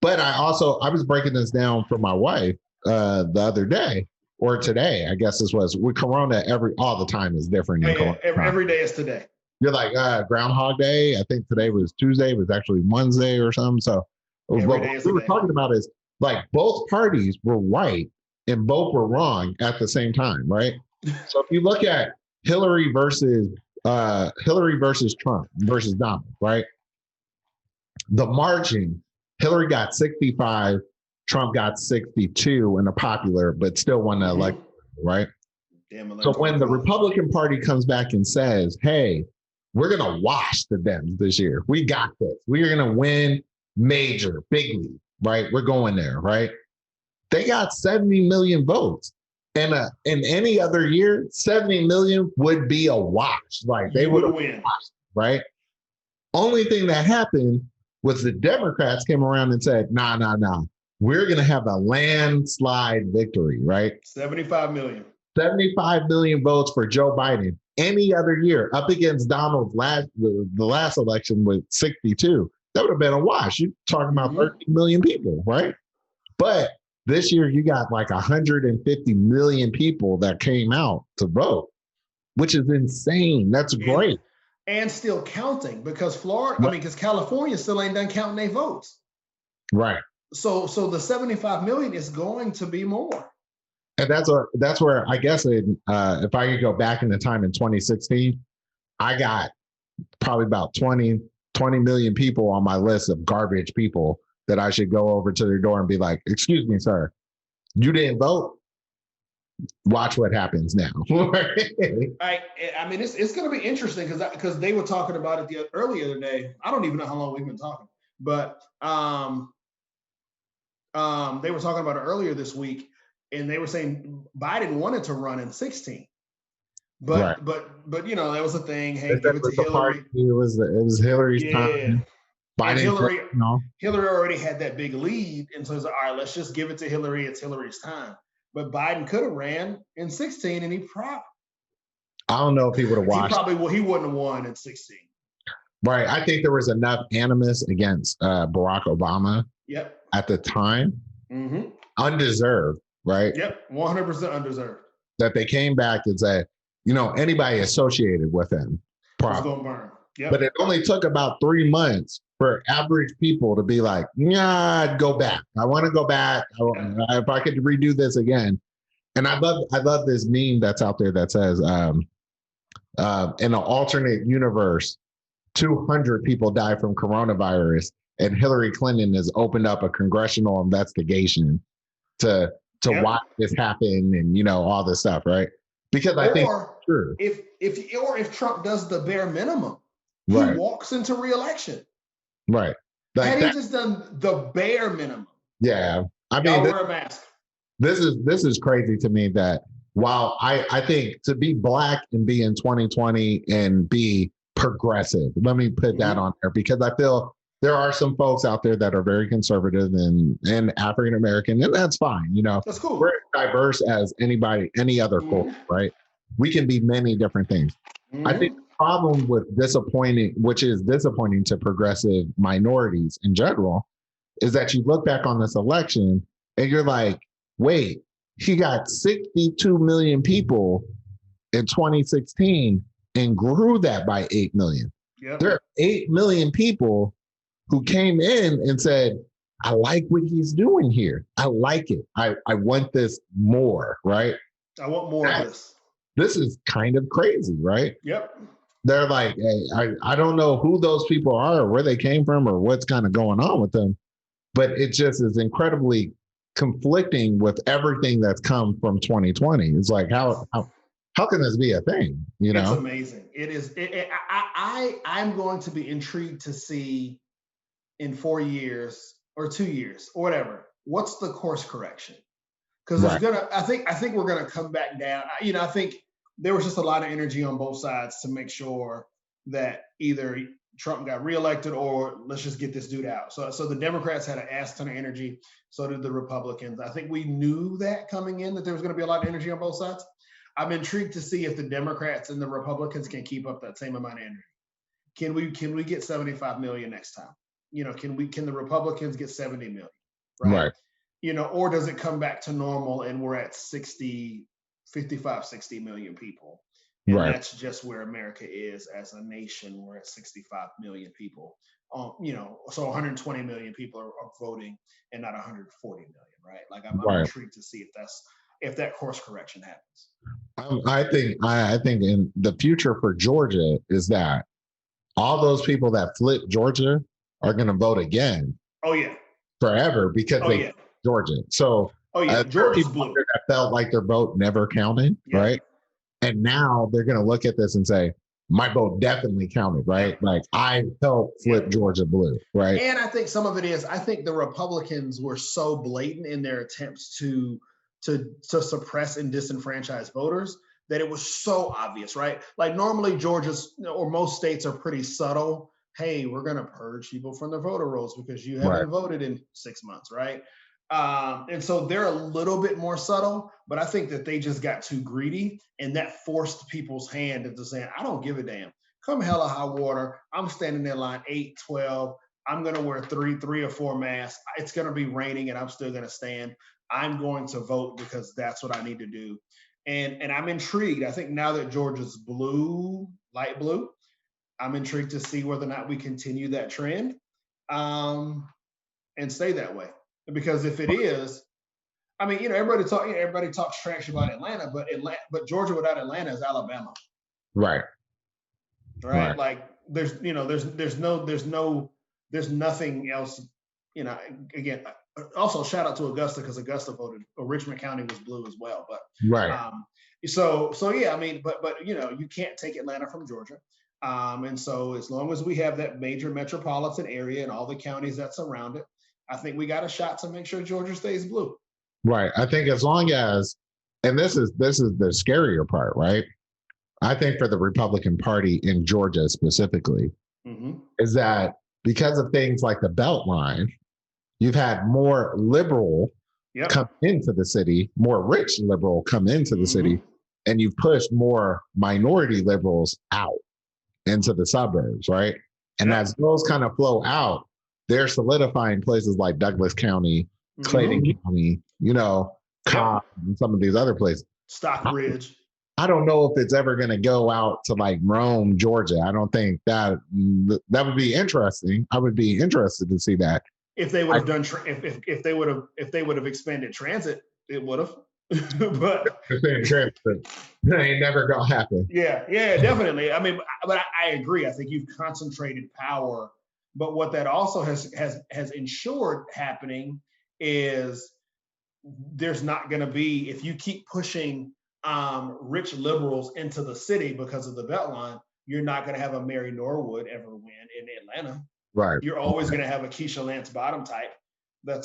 But I was breaking this down for my wife the other day or today, I guess this was with Corona. All the time is different. Every day is today. You're like Groundhog Day. I think today was Tuesday. It was actually Wednesday or something. So what we were talking about is like both parties were right and both were wrong at the same time, right? So if you look at Hillary versus Trump versus Donald, right? The margin, Hillary got 65, Trump got 62 in the popular, but still won the election, right? So when the Republican Party comes back and says, hey, we're going to wash the Dems this year. We got this. We are going to win major, big league, right? We're going there, right? They got 70 million votes. And in any other year, 70 million would be a wash. Like they would win, right? Only thing that happened was the Democrats came around and said, nah. We're going to have a landslide victory, right? 75 million. 75 million votes for Joe Biden. Any other year, up against Donald's the last election with 62, that would have been a wash. You're talking about 30 million people, right? But this year, you got like 150 million people that came out to vote, which is insane. That's great. And still counting because because California still ain't done counting their votes. Right. So the 75 million is going to be more. And that's where I guess if I could go back in the time in 2016, I got probably about 20 million people on my list of garbage people that I should go over to their door and be like, excuse me, sir, you didn't vote? Watch what happens now. I mean, it's going to be interesting because they were talking about it the other day. I don't even know how long we've been talking, but they were talking about it earlier this week. And they were saying Biden wanted to run in 16, but you know that was a thing. Hey, give it to Hillary. It was Hillary's time. Biden, Hillary already had that big lead, and so it's like, all right, let's just give it to Hillary. It's Hillary's time. But Biden could have ran in 16, and I don't know if he would have watched. He wouldn't have won in 16. Right. I think there was enough animus against Barack Obama. Yep. At the time, undeserved. Right? Yep, 100% undeserved. That they came back and said, you know, anybody associated with him, probably. Going to burn. Yep. But it only took about 3 months for average people to be like, yeah, I'd go back. I want to go back. If I could redo this again. And I love this meme that's out there that says, in an alternate universe, 200 people die from coronavirus, and Hillary Clinton has opened up a congressional investigation to watch this happen and, you know, all this stuff, right? Because I think if Trump does the bare minimum, he walks into re-election. Right. Had he just done the bare minimum. Yeah. I mean, wear a mask. This is crazy to me that while I think to be Black and be in 2020 and be progressive, let me put that on there, because I feel there are some folks out there that are very conservative and African American, and that's fine. You know, that's cool. We're diverse as any other folk, right? We can be many different things. I think the problem with which is disappointing to progressive minorities in general, is that you look back on this election and you're like, wait, he got 62 million people in 2016 and grew that by 8 million. Yep. There are 8 million people who came in and said, I like what he's doing here. I like it. I want this more, right? I want more of this. This is kind of crazy, right? Yep. They're like, hey, I don't know who those people are or where they came from or what's kind of going on with them, but it just is incredibly conflicting with everything that's come from 2020. It's like, how can this be a thing? You know, it's amazing. It is. I'm going to be intrigued to see in 4 years or 2 years or whatever, what's the course correction? Because I think we're gonna come back down. You know, I think there was just a lot of energy on both sides to make sure that either Trump got reelected or let's just get this dude out. So the Democrats had an ass ton of energy. So did the Republicans. I think we knew that coming in, that there was going to be a lot of energy on both sides. I'm intrigued to see if the Democrats and the Republicans can keep up that same amount of energy. Can we get 75 million next time? Can the Republicans get 70 million? Right. Or does it come back to normal and we're at 55, 60 million people? And that's just where America is as a nation. We're at 65 million people. So 120 million people are voting and not 140 million, right? Like I'm intrigued to see if that course correction happens. I think in the future for Georgia is that all those people that flipped Georgia are going to vote again. Oh yeah, forever because they Georgia. So Georgia's blue. That felt like their vote never counted, right? And now they're going to look at this and say, my vote definitely counted, right? Like I helped flip Georgia blue, right? And I think some of it is, I think the Republicans were so blatant in their attempts to suppress and disenfranchise voters that it was so obvious, right? Like normally Georgia's or most states are pretty subtle. Hey, we're going to purge people from the voter rolls because you haven't voted in 6 months, right? And so they're a little bit more subtle, but I think that they just got too greedy and that forced people's hand into saying, I don't give a damn. Come hell or high water, I'm standing in line 8, 12. I'm going to wear three or four masks. It's going to be raining and I'm still going to stand. I'm going to vote because that's what I need to do. And I'm intrigued. I think now that Georgia's blue, light blue, I'm intrigued to see whether or not we continue that trend and stay that way. Because if it is, I mean, everybody talks trash about Atlanta, but Georgia without Atlanta is Alabama. Right. Like there's nothing else. Again, also shout out to Augusta because Augusta voted, or Richmond County was blue as well. But so yeah, I mean, but you can't take Atlanta from Georgia. And so as long as we have that major metropolitan area and all the counties that surround it, I think we got a shot to make sure Georgia stays blue. Right. I think as long as, and this is the scarier part, right? I think for the Republican Party in Georgia specifically, is that because of things like the Beltline, you've had more liberal come into the city, more rich liberal come into the city, and you've pushed more minority liberals out into the suburbs, right? And as those kind of flow out, they're solidifying places like Douglas County, Clayton County, Cobb, and some of these other places. Stockbridge. I don't know if it's ever going to go out to like Rome, Georgia. I don't think that would be interesting. I would be interested to see that. If they would have done, if they would have expanded transit, it would have. But that ain't never gonna happen. Yeah, definitely. I mean, but I agree. I think you've concentrated power. But what that also has ensured happening is there's not going to be, if you keep pushing rich liberals into the city because of the Beltline, you're not going to have a Mary Norwood ever win in Atlanta. Right. You're always going to have a Keisha Lance Bottom type.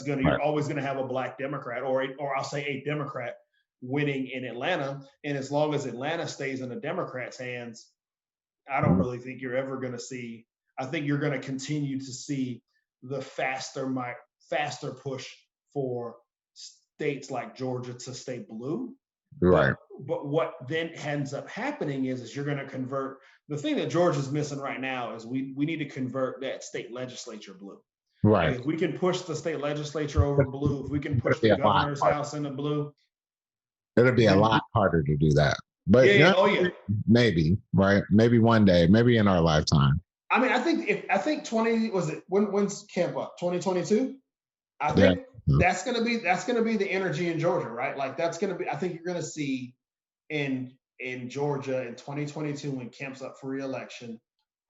You're always going to have a Black Democrat or I'll say a Democrat winning in Atlanta. And as long as Atlanta stays in the Democrats' hands, I don't really think you're ever going to see. I think you're going to continue to see the faster push for states like Georgia to stay blue. Right. But what then ends up happening is you're going to convert. The thing that Georgia's missing right now is we need to convert that state legislature blue. Right. Like if we can push the state legislature over blue, if we can push the governor's house into blue, it'll be a lot harder to do that. But maybe, right? Maybe one day, maybe in our lifetime. I mean, I think 20 was it when's camp up? 2022? I think that's gonna be the energy in Georgia, right? Like that's gonna be, I think you're gonna see in Georgia in 2022 when camp's up for re-election,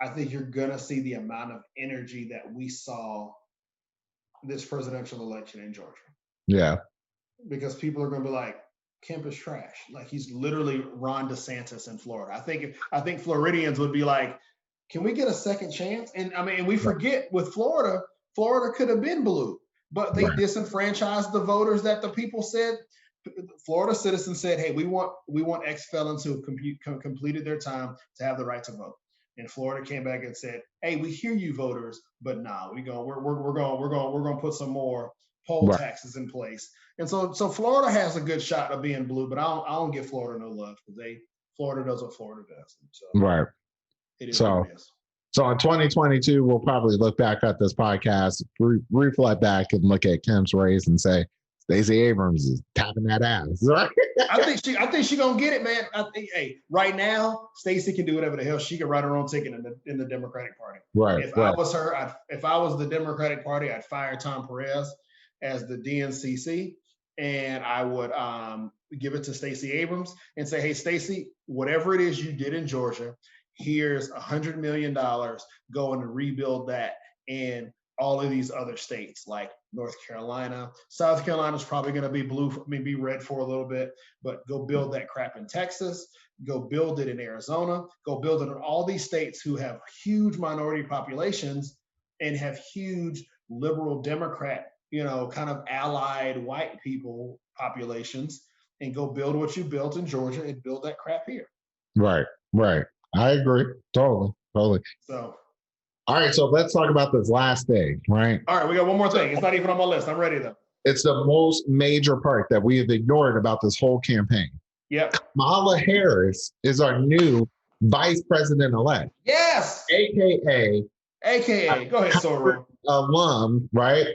I think you're gonna see the amount of energy that we saw this presidential election in Georgia. Yeah. Because people are gonna be like, Kemp is trash. Like he's literally Ron DeSantis in Florida. I think Floridians would be like, can we get a second chance? And I mean, we forget with Florida could have been blue, but they disenfranchised the voters that the people said. Florida citizens said, hey, we want ex-felons who have completed their time to have the right to vote. And Florida came back and said, hey, we hear you voters, but nah, we're going to put some more poll Right. taxes in place. And so Florida has a good shot of being blue, but I don't give Florida no love because Florida does what Florida does. So Right. it is So what it is. So in 2022, we'll probably look back at this podcast, reflect back and look at Kim's race and say, Stacey Abrams is tapping that ass. I think she gonna get it, man. I think, hey, right now, Stacey can do whatever the hell. She can write her own ticket in the Democratic Party. Right. If I was her, if I was the Democratic Party, I'd fire Tom Perez as the DNCC, and I would give it to Stacey Abrams and say, hey, Stacey, whatever it is you did in Georgia, here's $100 million going to rebuild that in all of these other states like North Carolina. South Carolina's probably going to be blue, maybe red for a little bit, but go build that crap in Texas, go build it in Arizona, go build it in all these states who have huge minority populations and have huge liberal Democrat, kind of allied white people populations, and go build what you built in Georgia and build that crap here. Right. I agree. Totally. So, all right. So let's talk about this last thing, right? All right. We got one more thing. It's not even on my list. I'm ready though. It's the most major part that we have ignored about this whole campaign. Yep. Kamala Harris is our new vice president-elect. Yes. AKA. Go ahead, Soro. Alum, right?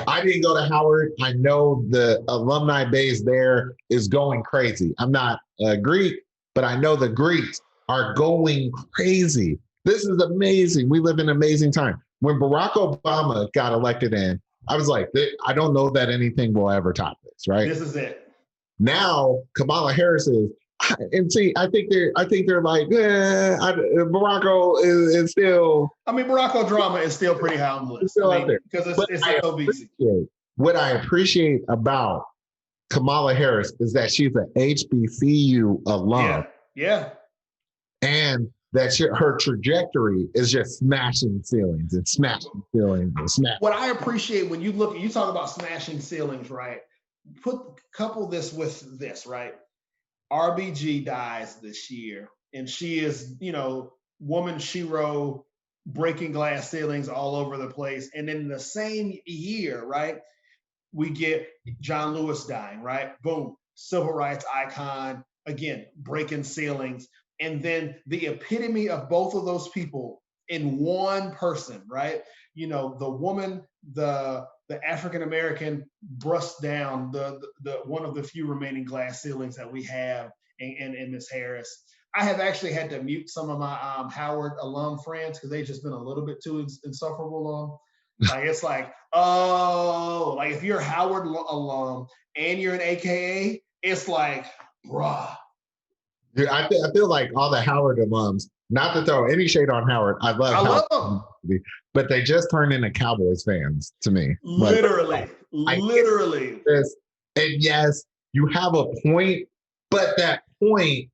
I didn't go to Howard. I know the alumni base there is going crazy. I'm not a Greek, but I know the Greeks are going crazy. This is amazing. We live in an amazing time. When Barack Obama got elected in, I was like, I don't know that anything will ever top this, right? This is it. Now Kamala Harris is, and see, I think they're like, Barack is still. I mean, Barack drama is still pretty high on the list. Still out there because it's obesity. What I appreciate about Kamala Harris is that she's an HBCU alum. Yeah. And that her trajectory is just smashing ceilings and smashing ceilings and smashing. What I appreciate when you talk about smashing ceilings, right? Couple this with this, right? RBG dies this year, and she is, woman shero, breaking glass ceilings all over the place. And in the same year, right, we get John Lewis dying, right? Boom, civil rights icon, again, breaking ceilings. And then the epitome of both of those people in one person, right? The woman, the African-American brushed down the one of the few remaining glass ceilings that we have in Ms. Harris. I have actually had to mute some of my Howard alum friends because they've just been a little bit too insufferable on. Like, it's like, like if you're a Howard alum and you're an AKA, it's like, bruh. Dude, I feel like all the Howard alums, not to throw any shade on Howard, I love them, but they just turned into Cowboys fans to me. Literally. And yes, you have a point, but that point,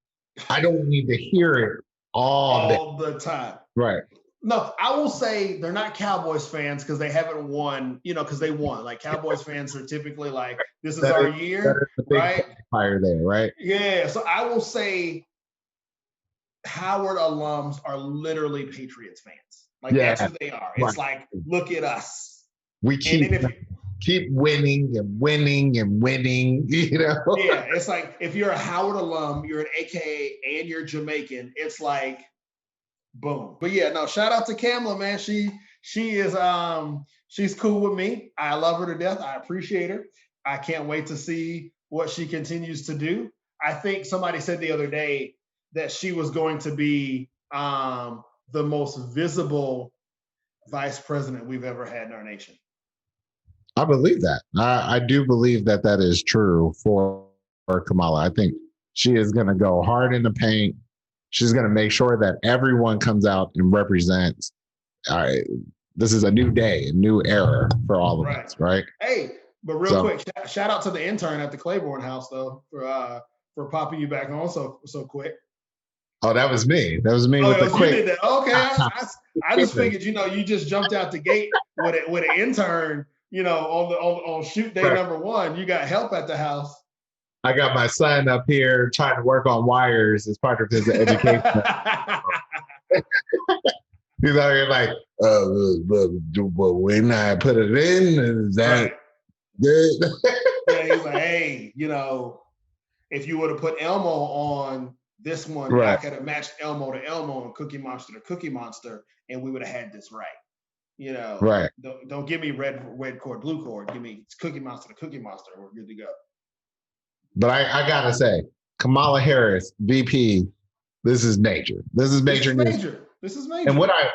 I don't need to hear it all the time. Right. No, I will say they're not Cowboys fans because they haven't won, because they won. Like, Cowboys fans are typically like, this is our year, right? Fire there, right? Yeah. So I will say Howard alums are literally Patriots fans. Like, that's who they are. It's like, look at us. We keep winning and winning and winning, Yeah, it's like, if you're a Howard alum, you're an AKA, and you're Jamaican, it's like, boom. But yeah, no, shout out to Kamala, man. She is she's cool with me. I love her to death. I appreciate her. I can't wait to see what she continues to do. I think somebody said the other day that she was going to be the most visible vice president we've ever had in our nation. I believe that. I do believe that is true for Kamala. I think she is going to go hard in the paint. She's going to make sure that everyone comes out and represents. All right, this is a new day, a new era for all of us, right? Hey, but real quick, shout out to the intern at the Claiborne House, though, for popping you back on so quick. Oh, that was me. That was me with the quick. You did that. Okay, I just figured, you just jumped out the gate with an intern, on shoot day number 1. You got help at the house. I got my son up here trying to work on wires as part of his education. He's out here like, when I put it in, is that Good. Yeah, he's like, hey, if you would have put Elmo on this one, I Right. could have matched Elmo to Elmo and Cookie Monster to Cookie Monster, and we would have had this right. Right. Don't give me red cord, blue cord. Give me Cookie Monster to Cookie Monster. We're good to go. But I gotta say, Kamala Harris, VP, this is major. This is major news. This is major. And what I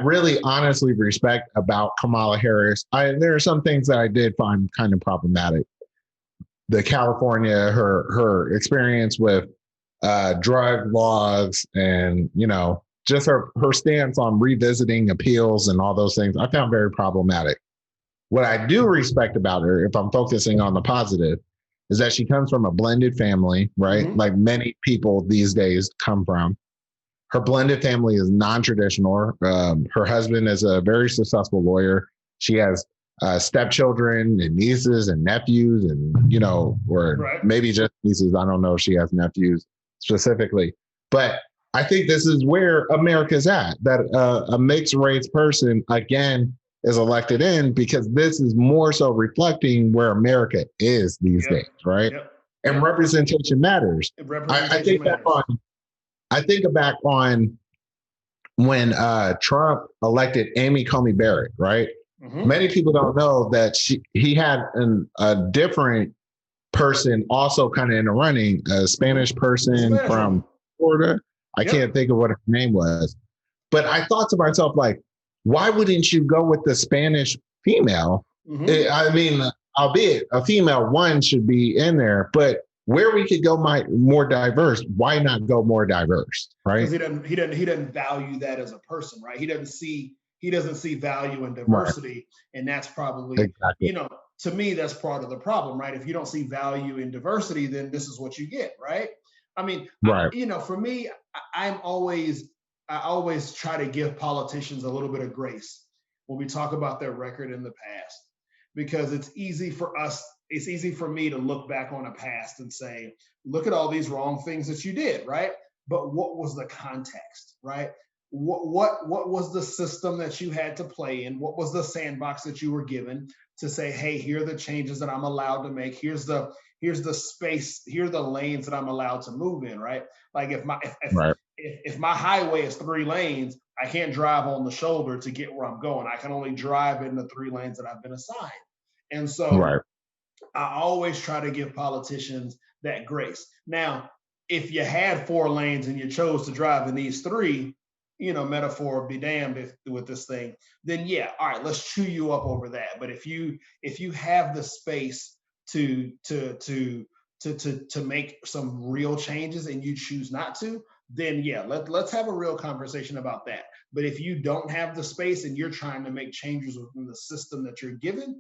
really honestly respect about Kamala Harris, there are some things that I did find kind of problematic. The California, her experience with drug laws, and just her stance on revisiting appeals and all those things, I found very problematic. What I do respect about her, if I'm focusing on the positive, is that she comes from a blended family, right? Mm-hmm. Like many people these days come from. Her blended family is non-traditional. Her husband is a very successful lawyer. She has stepchildren and nieces and nephews, and or right. Maybe just nieces. I don't know if she has nephews specifically, but I think this is where America's at. That a mixed race person again is elected in, because this is more so reflecting where America is these days, right? Yep. And representation matters. I think matters. I think back on when Trump elected Amy Coney Barrett, right? Mm-hmm. Many people don't know that he had a different person also kind of in the running, a Spanish person from Florida. I can't think of what her name was. But I thought to myself, like, why wouldn't you go with the Spanish female? Mm-hmm. I mean, albeit a female one should be in there, but where we could go more diverse, why not go more diverse, right? Because he doesn't value that as a person, right? He doesn't see value in diversity, right. And that's probably exactly. To me, that's part of the problem, right? If you don't see value in diversity, then this is what you get, right? I mean, right. For me, I always try to give politicians a little bit of grace when we talk about their record in the past, because it's easy for me to look back on a past and say, look at all these wrong things that you did, right? But what was the context, right? What was the system that you had to play in? What was the sandbox that you were given to say, hey, here are the changes that I'm allowed to make. Here's the space, here are the lanes that I'm allowed to move in, right? Like if my highway is 3 lanes, I can't drive on the shoulder to get where I'm going. I can only drive in the 3 lanes that I've been assigned. And so right. I always try to give politicians that grace. Now, if you had 4 lanes and you chose to drive in these 3, metaphor be damned with this thing, then yeah, all right, let's chew you up over that. But if you have the space to make some real changes and you choose not to, then yeah, let's have a real conversation about that. But if you don't have the space and you're trying to make changes within the system that you're given,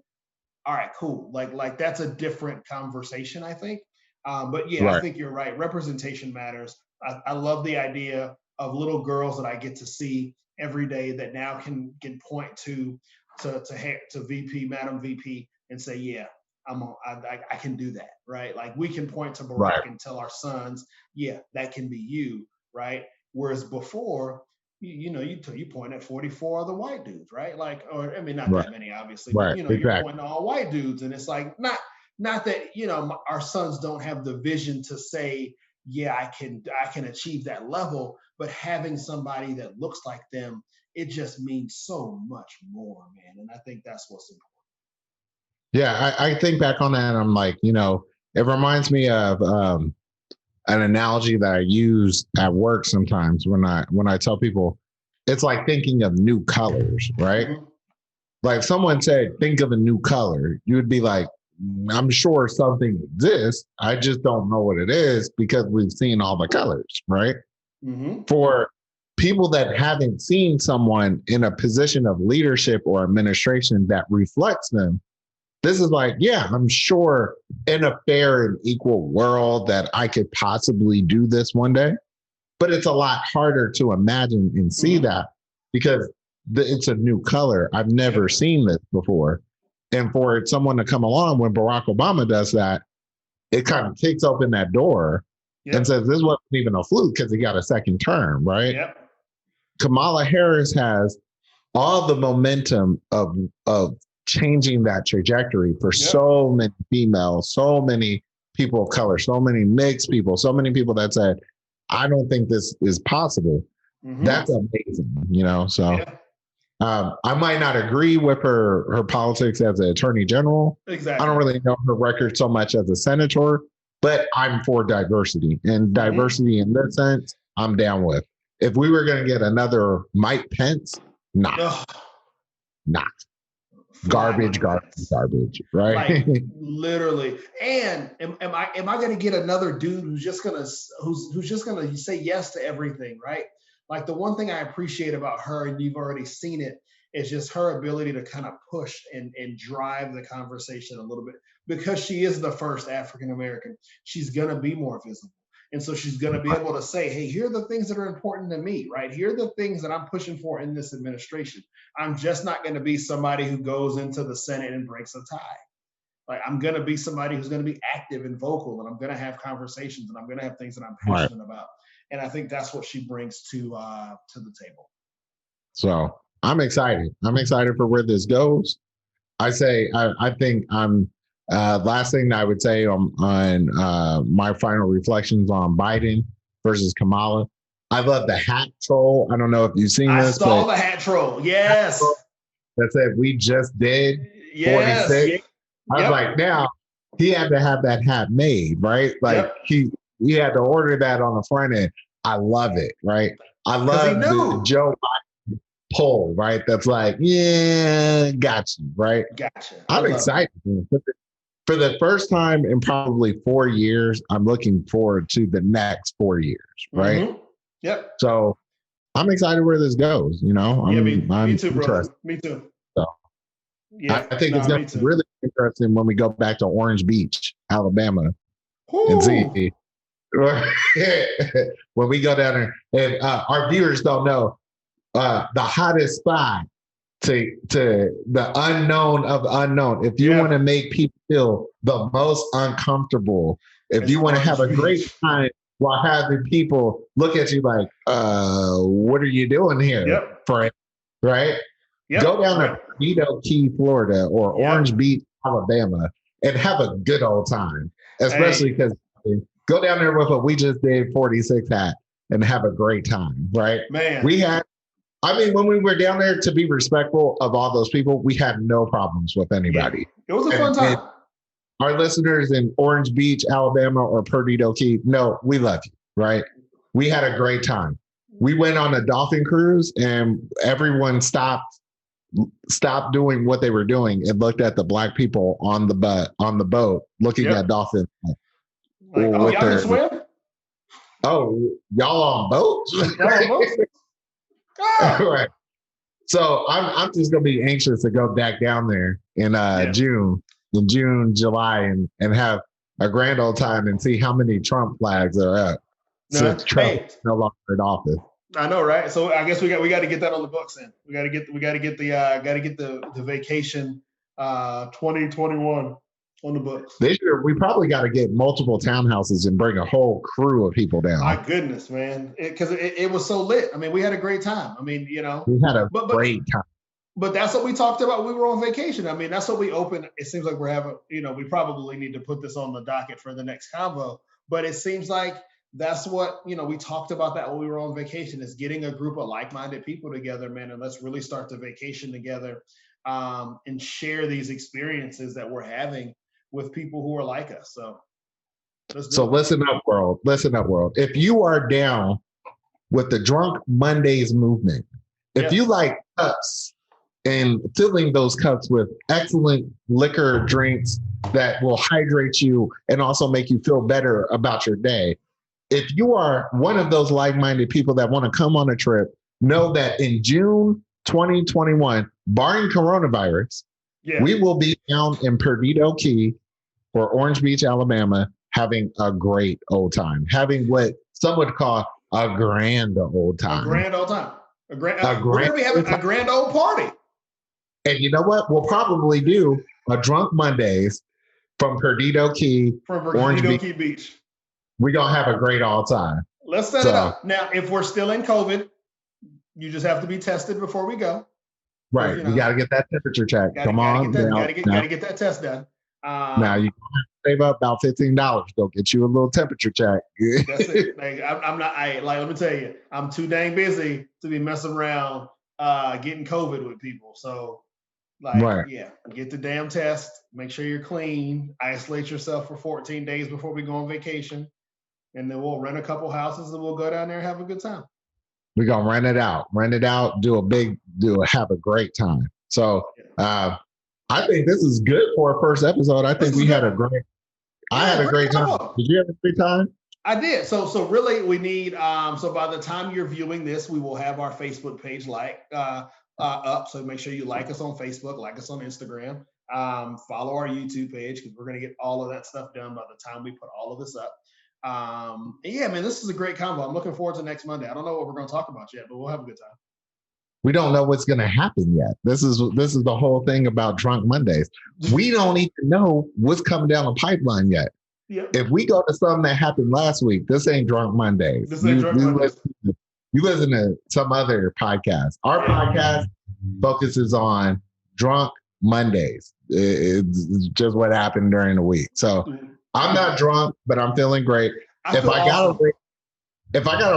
all right, cool. Like that's a different conversation, I think. But yeah, right. I think you're right. Representation matters. I love the idea of little girls that I get to see every day that now can point to VP, Madam VP, and say, yeah, I can do that, right? Like we can point to Barack right. and tell our sons, yeah, that can be you, right? Whereas before, you point at 44 other white dudes, right? Like, or I mean, not right. that many, obviously, right. but exactly. You're pointing to all white dudes, and it's like not that our sons don't have the vision to say, yeah, I can achieve that level, but having somebody that looks like them, it just means so much more, man. And I think that's what's important. Yeah, I think back on that and I'm like, it reminds me of an analogy that I use at work sometimes when I tell people, it's like thinking of new colors, right? Mm-hmm. Like if someone said, think of a new color, you would be like, I'm sure something exists. I just don't know what it is because we've seen all the colors, right? Mm-hmm. For people that haven't seen someone in a position of leadership or administration that reflects them, this is like, yeah, I'm sure in a fair and equal world that I could possibly do this one day. But it's a lot harder to imagine and see mm-hmm. that because it's a new color. I've never seen this before. And for someone to come along when Barack Obama does that, it kind of kicks open that door and says, this wasn't even a fluke because he got a second term, right? Kamala Harris has all the momentum of changing that trajectory for so many females, so many people of color, so many mixed people, so many people that said, I don't think this is possible. That's amazing, you know? So I might not agree with her politics as an attorney general. Exactly. I don't really know her record so much as a senator, but I'm for diversity. And diversity in this sense, I'm down with. If we were going to get another Mike Pence, not. Garbage, right? Like literally. And am I going to get another dude who's just going to say yes to everything, right? Like the one thing I appreciate about her, and you've already seen it, is just her ability to kind of push and drive the conversation a little bit, because she is the first African American. She's going to be more visible. And so she's going to be able to say, hey, here are the things that are important to me, right? Here are the things that I'm pushing for in this administration. I'm just not going to be somebody who goes into the Senate and breaks a tie. Like, I'm going to be somebody who's going to be active and vocal, and I'm going to have conversations, and I'm going to have things that I'm passionate about. And I think that's what she brings to the table. So I'm excited. I'm excited for where this goes. I think I'm last thing I would say on my final reflections on Biden versus Kamala. I love the hat troll. I don't know if you've seen this. I saw the hat troll. Yes. That said, we just did 46. I was like, now he had to have that hat made, right? Like he had to order that on the front end. I love it, right? I love the Joe Biden poll, right? That's like, yeah, got you, right? Gotcha. I'm excited. For the first time in probably 4 years, I'm looking forward to the next 4 years, right? Yep. So I'm excited where this goes, you know? Me too, bro. Me too. So I think it's going to be really interesting when we go back to Orange Beach, Alabama, and see when we go down there. And our viewers don't know, the hottest spot to the unknown of the unknown. If you want to make people feel the most uncomfortable, if you want to have a great time while having people look at you like, what are you doing here, friend? Right? Go down to Perdido Key, Florida, or Orange Beach, Alabama, and have a good old time. Especially because go down there with a We Just Did 46 hat and have a great time, right? Man. When we were down there, to be respectful of all those people, we had no problems with anybody. It was a fun time. Our listeners in Orange Beach, Alabama, or Perdido Key, no, we love you, right? We had a great time. We went on a dolphin cruise, and everyone stopped doing what they were doing and looked at the Black people on the boat looking at dolphins. Like, y'all can swim? Oh, y'all on boats? Right. So I'm just gonna be anxious to go back down there in June, July, and have a grand old time and see how many Trump flags are up since Trump is no longer in office. I know, right? So I guess we got to get that on the books then. We got to get the vacation 2021 on the books. This year, we probably got to get multiple townhouses and bring a whole crew of people down. My goodness, man. Because it was so lit. I mean, we had a great time. I mean, you know. We had a great time. But that's what we talked about. We were on vacation. I mean, that's what we opened. It seems like we're having, you know, we probably need to put this on the docket for the next convo. But it seems like that's what, you know, we talked about that when we were on vacation, is getting a group of like-minded people together, man. And let's really start the vacation together and share these experiences that we're having with people who are like us. So listen up, world. Listen up, world. If you are down with the Drunk Mondays movement, if you like cups and filling those cups with excellent liquor drinks that will hydrate you and also make you feel better about your day, if you are one of those like-minded people that want to come on a trip, know that in June 2021, barring coronavirus, we will be down in Perdido Key or Orange Beach, Alabama, having a great old time, having what some would call a grand old time. A grand old time. We're going to be having a grand old party. And you know what? We'll probably do a Drunk Mondays from Perdido Key, Orange Beach. We're going to have a great all time. Let's set it up. Now, if we're still in COVID, you just have to be tested before we go. Right. You got to get that temperature check. Come on. Gotta get that test done. Now you save up about $15. Go get you a little temperature check. That's it. Like, I'm not. Let me tell you, I'm too dang busy to be messing around getting COVID with people. So, get the damn test. Make sure you're clean. Isolate yourself for 14 days before we go on vacation, and then we'll rent a couple houses and we'll go down there and have a good time. We're gonna rent it out, have a great time. So I think this is good for a first episode. I think I had a great time. Did you have a great time? I did. So really we need, so by the time you're viewing this, we will have our Facebook page up. So make sure you like us on Facebook, like us on Instagram, follow our YouTube page, because we're going to get all of that stuff done by the time we put all of this up. Yeah, man, this is a great convo. I'm looking forward to next Monday. I don't know what we're going to talk about yet, but we'll have a good time. We don't know what's going to happen yet. This is the whole thing about Drunk Mondays. We don't even know what's coming down the pipeline yet. Yep. If we go to something that happened last week, this ain't Drunk Mondays. You listen to some other podcast. Our podcast focuses on Drunk Mondays. It's just what happened during the week. So I'm not drunk, but I'm feeling great. If I gotta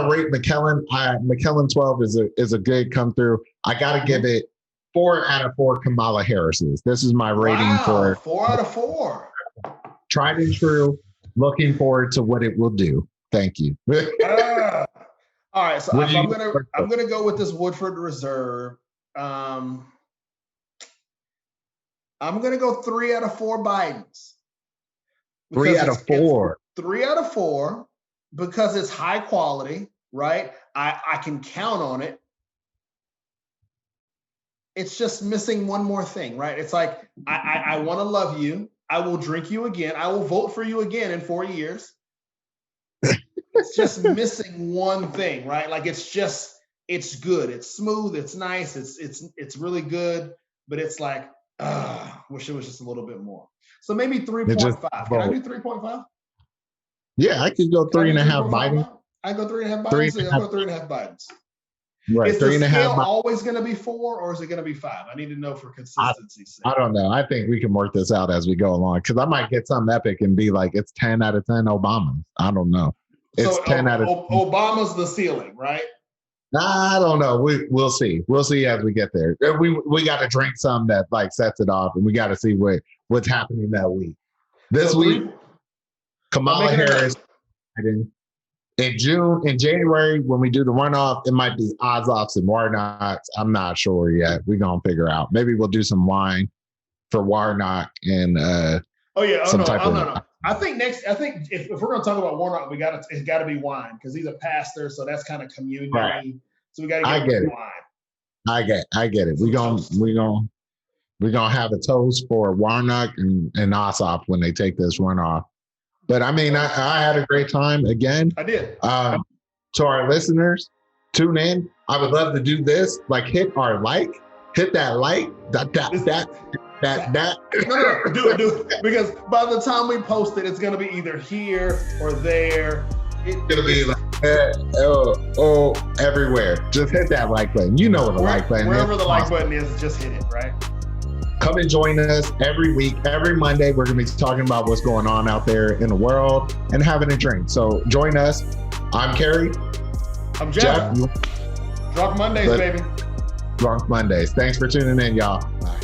rate McKellen, McKellen 12 is a good come through. I gotta give it 4 out of 4 Kamala Harris's. This is my rating for 4 out of 4. Tried and true. Looking forward to what it will do. Thank you. All right, so I'm gonna go with this Woodford Reserve. I'm gonna go 3 out of 4 Bidens. 3 out of 4. 3 out of 4 because it's high quality, right? I can count on it. It's just missing one more thing, right? It's like I want to love you. I will drink you again. I will vote for you again in 4 years. It's just missing one thing, right? Like it's good. It's smooth. It's nice. It's really good. But it's like, wish it was just a little bit more. So maybe 3.5. Can I do 3.5? Yeah, I could go 3.5 Biden. I go 3.5 Biden. I'll go 3.5 Bidens. Right, is 3.5. The scale always going to be 4, or is it going to be 5? I need to know for consistency's sake. I don't know. I think we can work this out as we go along, because I might get something epic and be like, it's 10 out of 10 Obama. I don't know. It's 10 out of 10. Obama's the ceiling, right? I don't know. We'll see. We'll see as we get there. We got to drink some that like sets it off, and we got to see what's happening that week. This week, Kamala Harris. In January, when we do the runoff, it might be Ossoffs and Warnocks. I'm not sure yet. We're going to figure out. Maybe we'll do some wine for Warnock and no. I think if we're going to talk about Warnock, it's got to be wine, because he's a pastor, so that's kind of community. Right. So we got to get wine. I get it. We're gonna have a toast for Warnock and Ossoff when they take this runoff. But I mean, I had a great time again. I did. To our listeners, tune in. I would love to do this. Like, hit that like, that. No, do it. Because by the time we post it, it's gonna be either here or there. It's gonna be like everywhere. Just hit that like button. You know what the like button is. Wherever the like button is, just hit it, right? Come and join us every week. Every Monday, we're going to be talking about what's going on out there in the world and having a drink. So join us. I'm Kerry. I'm Jeff. Drunk Mondays, baby. Drunk Mondays. Thanks for tuning in, y'all. Bye.